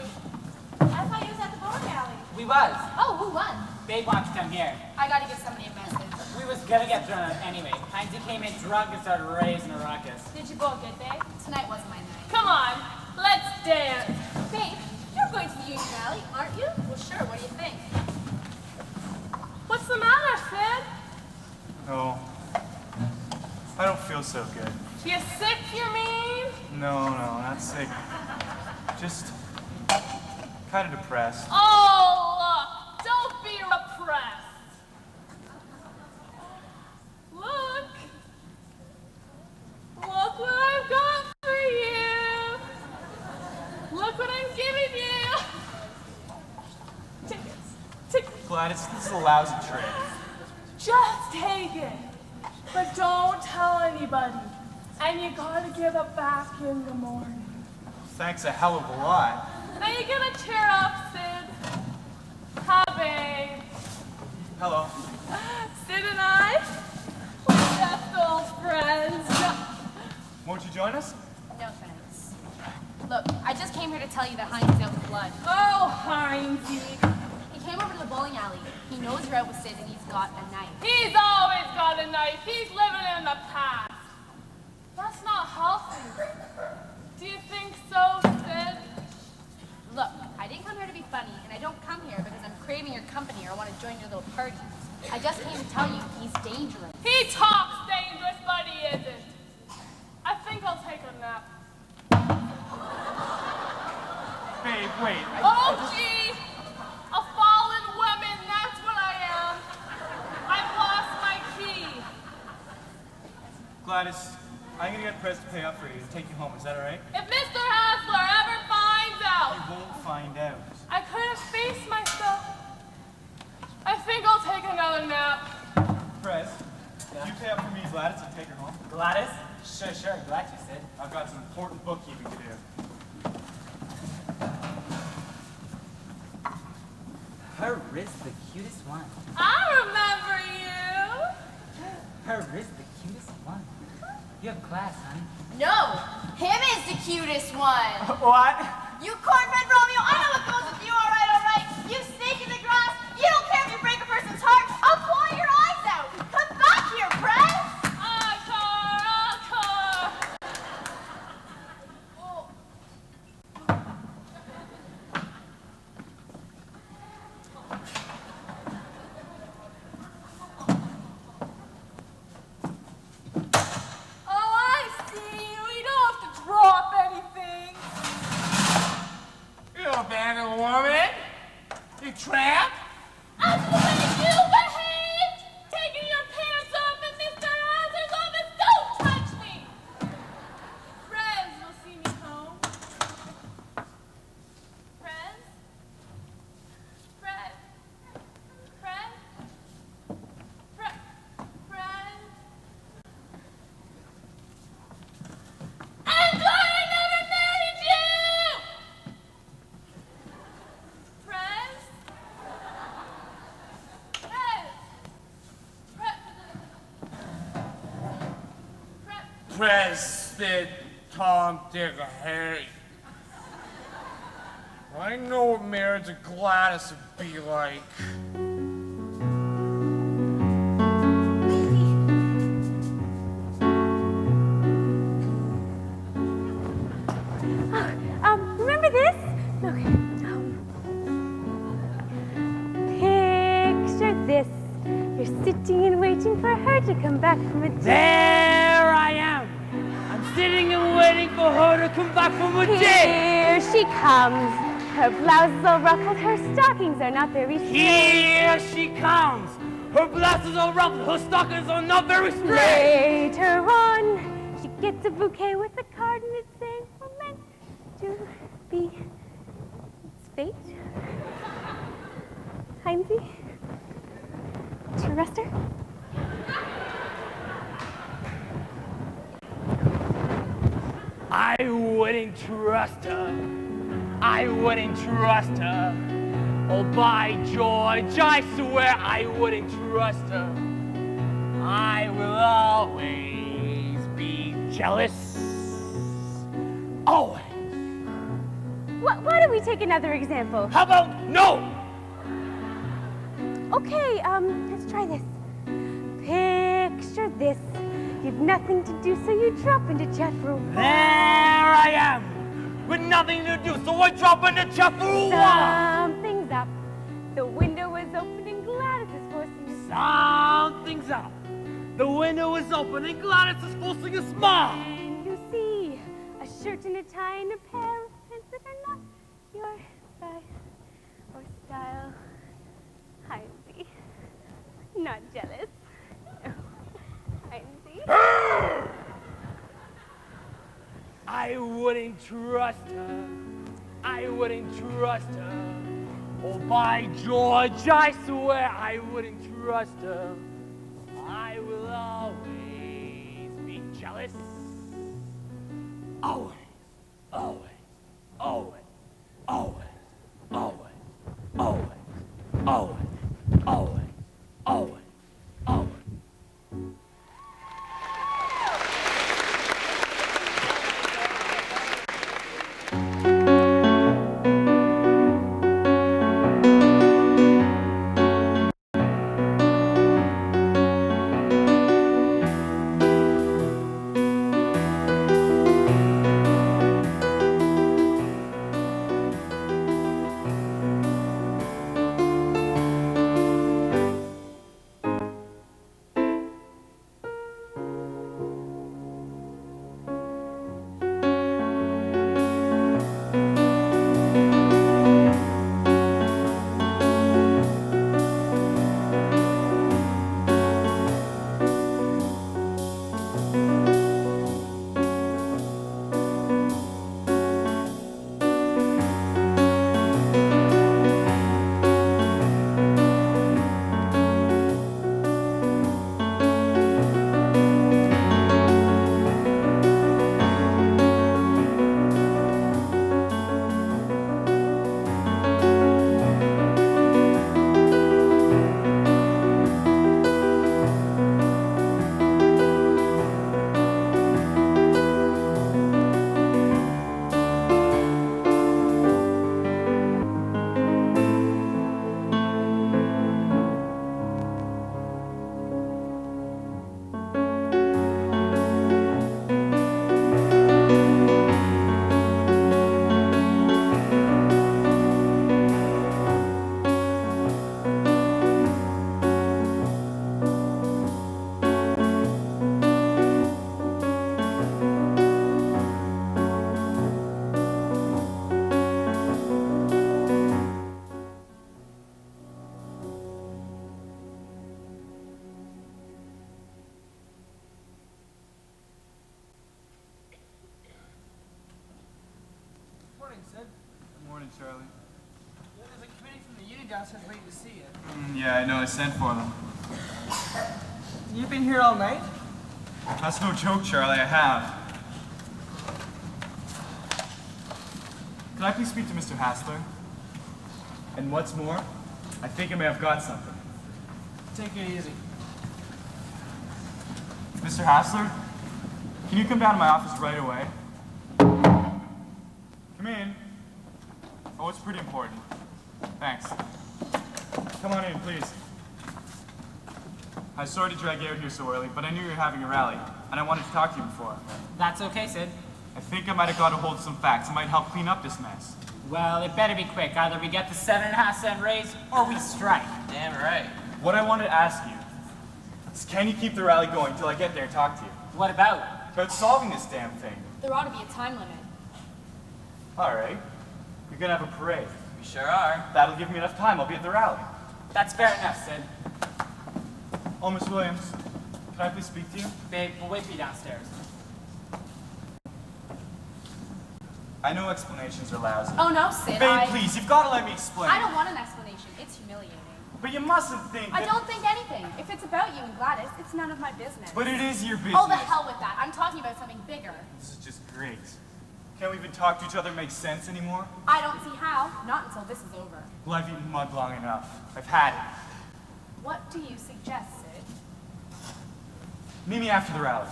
I thought you was at the bowling alley. We was. Oh, who won? Babe wants to come here. I gotta give somebody a message. We was gonna get thrown out anyway. Heinzie came in drunk and started raising a ruckus. Did you go a good day? Tonight wasn't my night. Come on, let's dance. Babe, you're going to the Union Alley, aren't you? Well, sure. What do you think? What's the matter, Sid? No. I don't feel so good. You sick, you mean? No, not sick. Just kind of depressed. Oh, look, don't be repressed. Look what I've got for you. Look what I'm giving you. Tickets. Gladys, this is a lousy trade. Just take it. But don't tell anybody. And you gotta give it back in the morning. Thanks a hell of a lot. Now you gonna cheer up, Sid. Hi, babe. Hello. Sid and I, we're just old friends. Won't you join us? No thanks. Look, I just came here to tell you that Heinz is out with blood. Oh, Heinzie. He came over to the bowling alley. He knows you're out with Sid and he's got a knife. He's always got a knife. He's living in the past. That's not healthy. Do you think so, Sid? Look, I didn't come here to be funny, and I don't come here because I'm craving your company or want to join your little party. I just came to tell you he's dangerous. He talks dangerous, but he isn't. I think I'll take a nap. Babe, wait. Oh, gee! A fallen woman, that's what I am. I've lost my key. Gladys, I'm gonna get Prez to pay up for you and take you home. Is that all right? If Mr. Hassler ever finds out, He won't find out. I couldn't face myself. I think I'll take another nap. Prez, you pay up for me, Gladys, and take her home. Gladys? Sure. Glad you, Sid. I've got some important bookkeeping to do. Her wrist the cutest one. I remember you. Her wrist the cutest one. You have class, honey. No, him is the cutest one. What? You cornbread Romeo, I know what goes with you, all right. You snake in the grass. You don't care if you break a person's heart. I'll claw your eyes out. Come back here, Prez. Encore. Oh, I see. We don't have to drop anything. You abandoned woman. You tramp. As the way you behaved, taking your pants off in Mr. Hazard's office, don't touch me! Friends will see me home. Friends? Prez, Spit, Tom, Dick, Harry. I know what marriage to Gladys would be like. Remember this? Okay. Picture this. You're sitting and waiting for her to come back from a date. There I am. I'm sitting and waiting for her to come back from a date. Here she comes. Her blouse is all ruffled. Her stockings are not very straight. Here she comes. Her blouse is all ruffled. Her stockings are not very straight. Later on, she gets a bouquet with a card and it's saying we're meant to be. It's fate. Heinzie? Trust her? I wouldn't trust her. I wouldn't trust her. Oh, by George, I swear I wouldn't trust her. I will always be jealous. Always. Why don't we take another example? How about no? Okay, let's try this. Picture this. You've nothing to do, so you drop into chat for a while. There I am, with nothing to do, so I drop into chat for a while. Something's up. The window is open and Gladys is forcing you. Something's up. The window is open and Gladys is forcing a smile. And you see a shirt and a tie and a pair of pants that are not your size or style. Heinzie, not jealous. Heinzie. I wouldn't trust her. I wouldn't trust her. Oh, by George, I swear I wouldn't trust her. I will always be jealous. Always, always, always, always, always, always, always, always, always, always. Charlie. There's a committee from the union downstairs waiting to see you. Yeah, I know. I sent for them. You've been here all night? That's no joke, Charlie. I have. Could I please speak to Mr. Hassler? And what's more, I think I may have got something. Take it easy. Mr. Hassler? Can you come down to my office right away? Come in. Oh, it's pretty important. Thanks. Come on in, please. I'm sorry to drag you out here so early, but I knew you were having a rally, and I wanted to talk to you before. That's okay, Sid. I think I might have got a hold of some facts that might help clean up this mess. Well, it better be quick. Either we get the 7.5-cent raise, or we strike. Damn right. What I wanted to ask you is, can you keep the rally going till I get there and talk to you? What about? About solving this damn thing. There ought to be a time limit. All right. You're gonna have a parade. We sure are. That'll give me enough time. I'll be at the rally. That's fair enough, Sid. Oh, Miss Williams, can I please speak to you? Babe, we'll wait for you downstairs. I know explanations are lousy. Oh no, Sid. Babe, please, you've got to let me explain. I don't want an explanation. It's humiliating. But you mustn't think I that- don't think anything. If it's about you and Gladys, it's none of my business. But it is your business. Oh, the hell with that. I'm talking about something bigger. This is just great. Can't we even talk to each other and make sense anymore? I don't see how. Not until this is over. Well, I've eaten mud long enough. I've had it. What do you suggest, Sid? Meet me after the rally.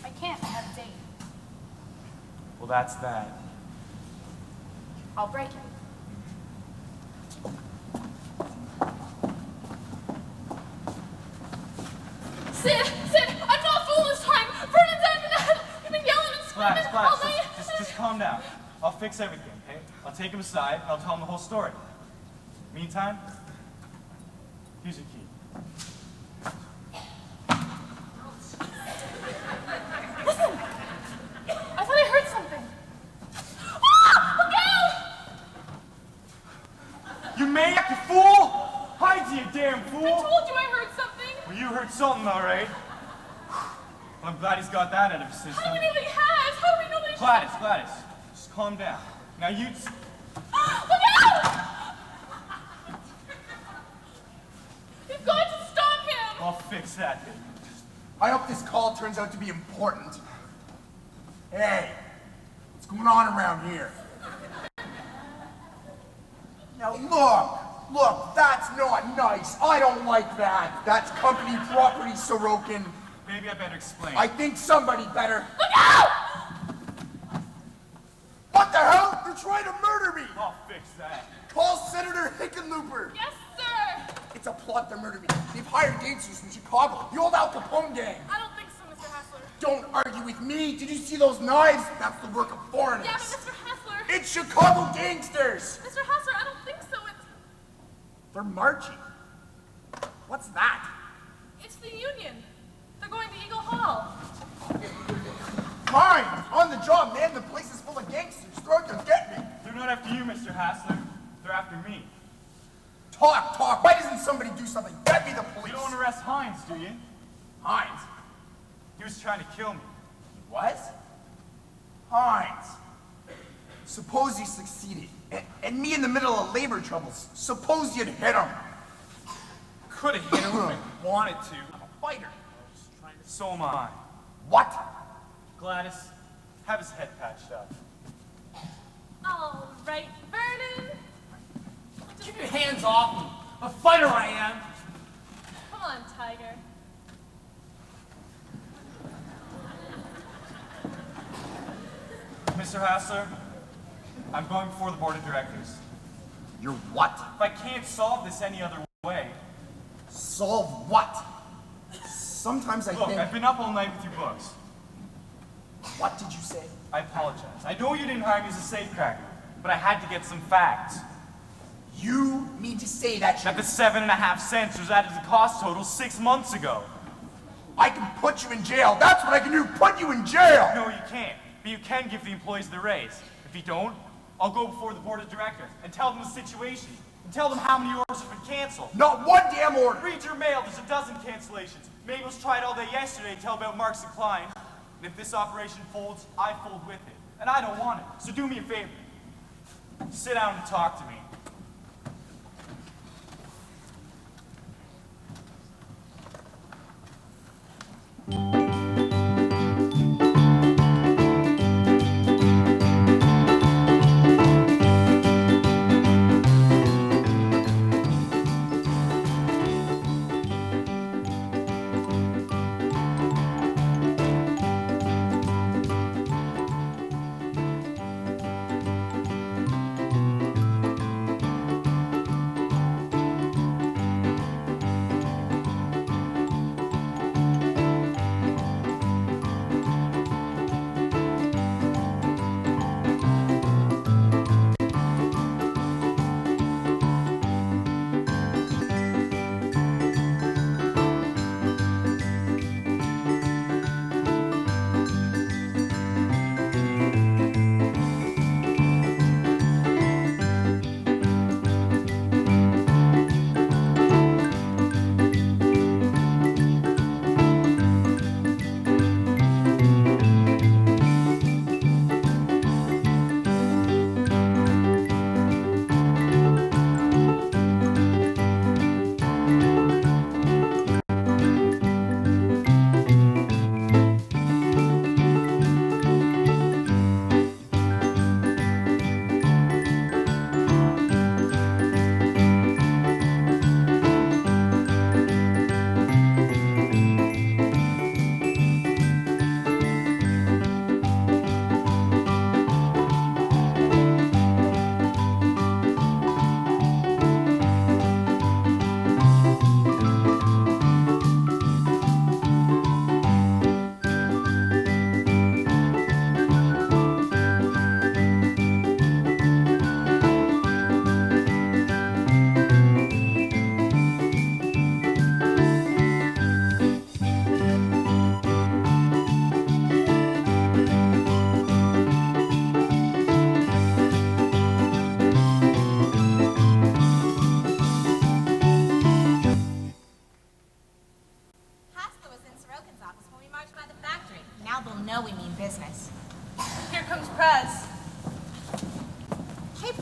I can't have a date. Well, that's that. I'll break it. Sid! Sid! I'm not fool this time! Vernon's after that! You've been yelling and screaming all Gladys, night! just calm down. I'll fix everything, okay? I'll take him aside and I'll tell him the whole story. Meantime, here's your key. Listen! I thought I heard something. Ah! Look out! You maniac, you fool! Hide, you damn fool! I told you I heard something! Well, you heard something, all right. Well, I'm glad he's got that out of his system. How do we know that he has? How do we know that he Gladys, just calm down. Now you... Look out! You've got to stop him! I'll fix that. I hope this call turns out to be important. Hey, what's going on around here? Now look, that's not nice. I don't like that. That's company property, Sorokin. Maybe I better explain. I think somebody better. Look out! What the hell? You're trying to murder me! I'll fix that. Call Senator Hickenlooper. Yes, sir! It's a plot to murder me. They've hired gangsters from Chicago, the old Al Capone gang. I don't think so, Mr. Hassler. Don't argue with me. Did you see those knives? That's the work of foreigners. Yeah, but Mr. Hassler... It's Chicago gangsters. Mr. Hassler, I don't think so. They're marching. What's that? It's the Union. They're going to Eagle Hall. Fine. On the job, man. The place is full of gangsters. Throw it to get me. They're not after you, Mr. Hassler. They're after me. Talk. Why doesn't somebody do something? Get me the police. You don't want to arrest Hines, do you? Hines. He was trying to kill me. What? Hines. Suppose you succeeded, and me in the middle of labor troubles. Suppose you'd hit him. Could have hit him if I wanted to. I'm a fighter. So am I. What? Gladys, have his head patched up. All right, Vernon. Keep your hands off me. A fighter I am. Come on, Tiger. Mr. Hassler, I'm going before the board of directors. You're what? If I can't solve this any other way... Solve what? Sometimes I Look, think... I've been up all night with your books. What did you say? I apologize. I know you didn't hire me as a safecracker, but I had to get some facts. You mean to say that That the 7.5 cents was added to the cost total 6 months ago. I can put you in jail. That's what I can do. Put you in jail. No, you can't. But you can give the employees the raise. If you don't, I'll go before the board of directors and tell them the situation. And tell them how many orders have been canceled. Not one damn order. Read your mail. There's a dozen cancellations. Mabel's tried all day yesterday to tell about Marks and Klein. And if this operation folds, I fold with it. And I don't want it. So do me a favor. Sit down and talk to me.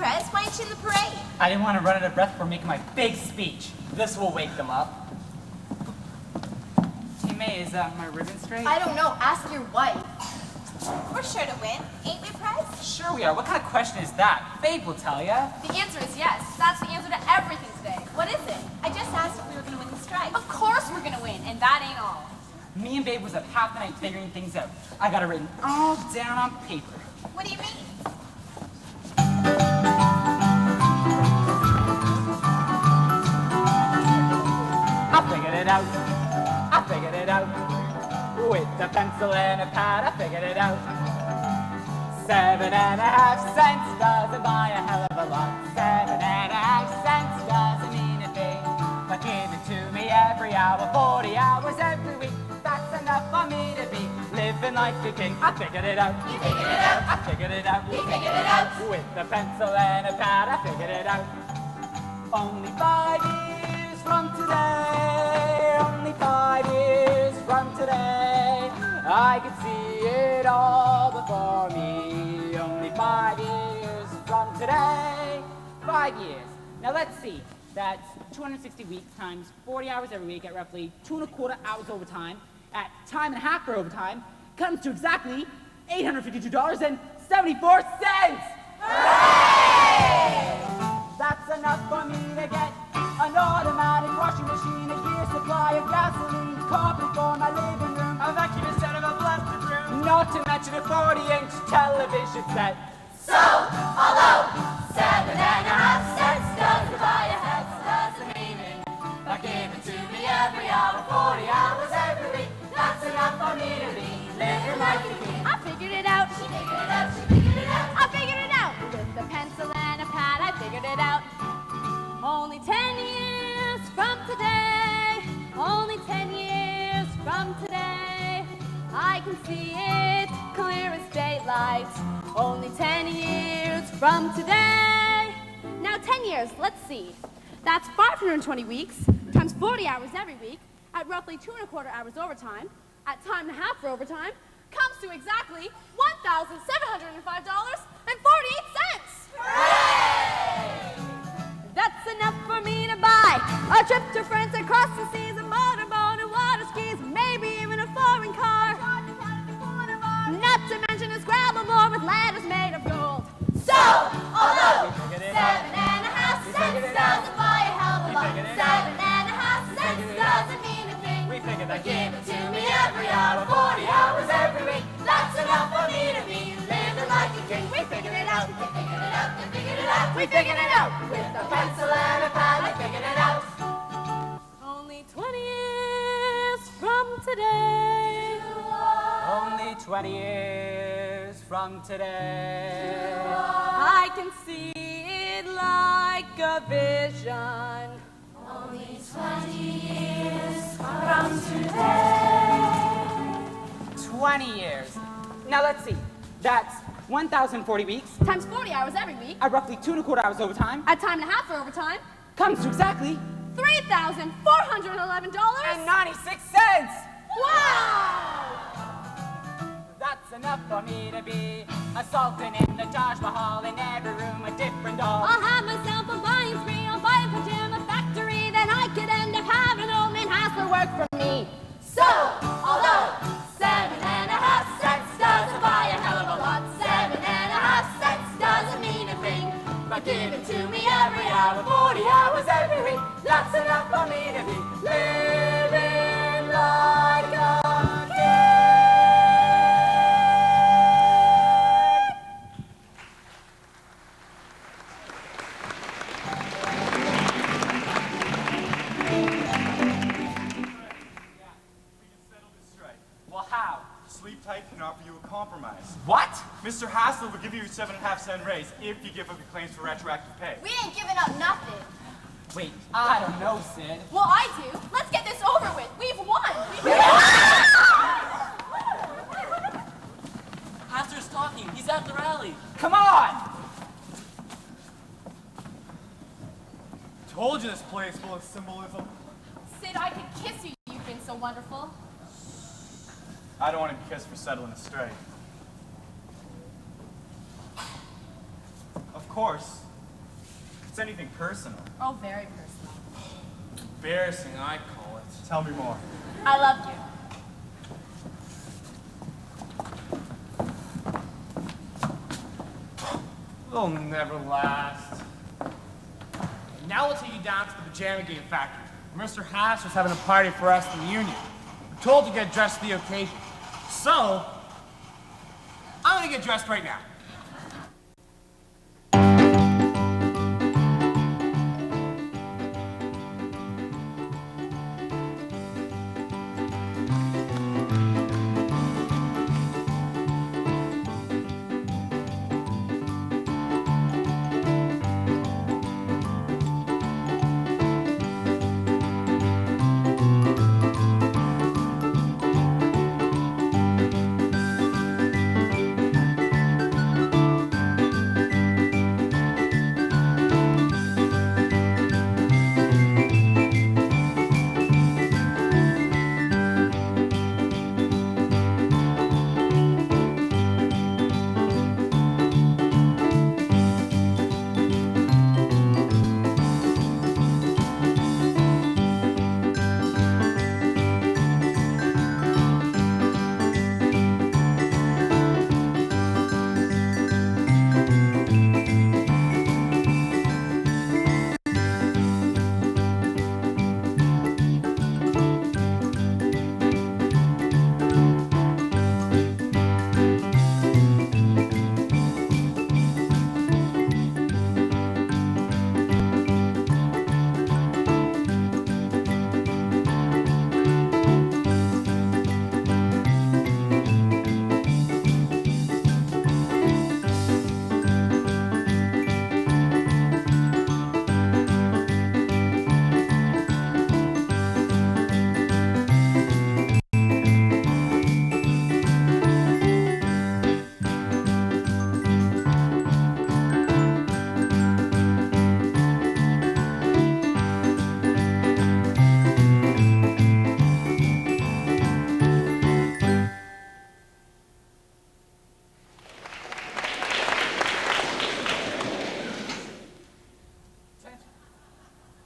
Prez. Why aren't you in the parade? I didn't want to run out of breath before making my big speech. This will wake them up. Hey, May, is my ribbon straight? I don't know. Ask your wife. We're sure to win, ain't we, Prez? Sure we are. What kind of question is that? Fabe will tell ya. The answer is yes. That's the answer to everything today. What is it? I just asked if we were going to win the strike. Of course we're gonna win, and that ain't all. Me and Babe was up half the night figuring things out. I got it written all down on paper. What do you mean? I figured it out. I figured it out. With a pencil and a pad, I figured it out. 7.5 cents doesn't buy a hell of a lot. 7.5 cents doesn't mean a thing. But give it to me every hour, 40 hours every week. That's enough for me to be living like a king. I figured it out. You figured it out. I figured it out. You figured it out. With a pencil and a pad, I figured it out. Only 5 years from today. Only 5 years from today. I can see it all before me. Only 5 years from today. 5 years. Now let's see. That's 260 weeks times 40 hours every week at roughly 2.25 hours overtime at time and a half for overtime comes to exactly $852.74. That's enough for me to get an automatic washing machine, a year's supply of gasoline, carpet for my living room, a vacuum instead of a plastic room, not to mention a 40-inch television set. So, although 7.5 cents doesn't buy a head, doesn't mean it. But give it to me every hour, 40 hours every week. That's enough for me to be living like a king. I figured it out. She figured it out. She figured it out. I figured it out. With a pencil and a pad, I figured it out. Only 10 years from today. Only 10 years from today. I can see it clear as daylight. Only 10 years from today. Now 10 years, let's see. That's 520 weeks times 40 hours every week at roughly 2.25 hours overtime at time and a half for overtime comes to exactly $1,705.48. That's enough for me to buy a trip to France across the seas, a motorboat, and water skis, maybe even a foreign car. Not to mention a Scrabble board with letters made of gold. So, although 7.5 cents doesn't buy a hell of a lot, 7.5 cents doesn't mean a thing. We figured But that give it to me every hour, 40 hours every week. That's enough for me to be living like a king. We figured it out. We figured it out. We figured it out. We figured it out. With a pencil and a pad, we figured it out. Only 20 years from today. Only 20 years from today. I can see it like a vision. Only 20 years from today. 20 years. Now let's see. That's 1,040 weeks Times 40 hours every week at roughly 2.25 hours overtime at time and a half for overtime comes to exactly $3,411.96. Wow! That's enough for me to be a sultan in the Taj Mahal, in every room a different doll. I'll have myself a buying spree, I'll buy a pajama factory, then I could end up having old man Hassler work for me. So, although 7.5 cents doesn't buy a hell of a lot, 7.5 cents doesn't mean a thing. But give it to me every hour, 40 hours every week. That's enough for me to be living like a king. Well, how? Sleep Tight can offer you a compromise. What? Mr. Hassler will give you your 7.5 cent raise if you give up your claims for retroactive pay. We ain't giving up nothing. Wait, I don't know, Sid. Well, I do. Let's get this over with. We've won. Hassler's talking. He's at the rally. Come on! Told you this place full of symbolism. Sid, I could kiss you. You've been so wonderful. I don't want to be kissed for settling a strike. Of course, it's anything personal. Oh, very personal. Embarrassing, I call it. Tell me more. I loved you. It'll never last. Now we'll take you down to the Pyjama Game Factory. Mr. Haas was having a party for us in the union. We're told to get dressed for the occasion. So, I'm gonna get dressed right now.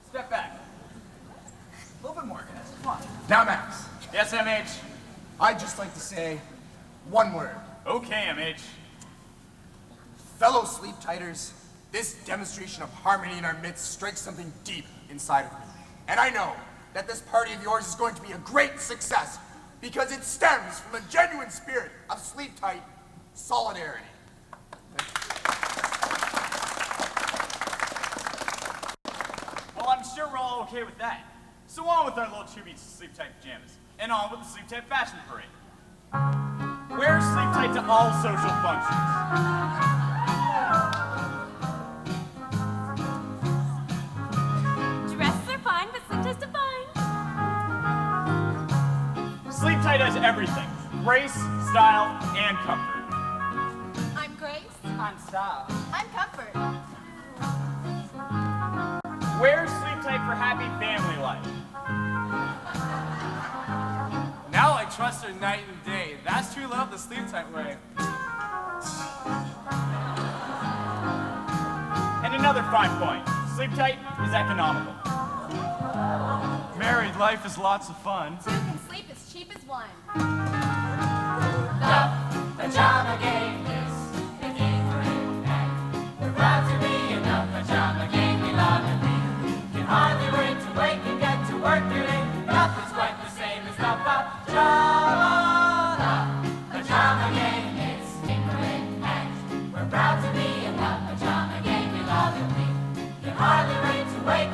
Step back. A little bit more, guys. Come on. Now, Max, Yes, MH. I'd just like to say one word. Okay, MH. Fellow sleep-tighters, this demonstration of harmony in our midst strikes something deep inside of me. And I know that this party of yours is going to be a great success because it stems from a genuine spirit of sleep-tight solidarity. Well, I'm sure we're all okay with that. So on with our little chubby sleep-tight pajamas, and on with the sleep-tight fashion parade. Wear sleep-tight to all social functions. Dresses are fine, but sleep-tight's defined. Sleep-tight has everything. Grace, style, and comfort. I'm Grace. I'm style. I'm Comfort. Wear sleep-tight for happy family life. Now I trust her night and day. That's true love the sleep-tight way. And another fine point. Sleep-tight is economical. Married life is lots of fun. Two can sleep as cheap as one. The Pyjama Game is a game for impact. We're proud to be in the Pyjama Game. We love it. We can hardly wait to wake and get to work early. Nothing's quite the same as the Pyjama. The Pyjama Game is a game for impact. We're proud to be in the Pyjama Game. We love it. We can hardly wait to wake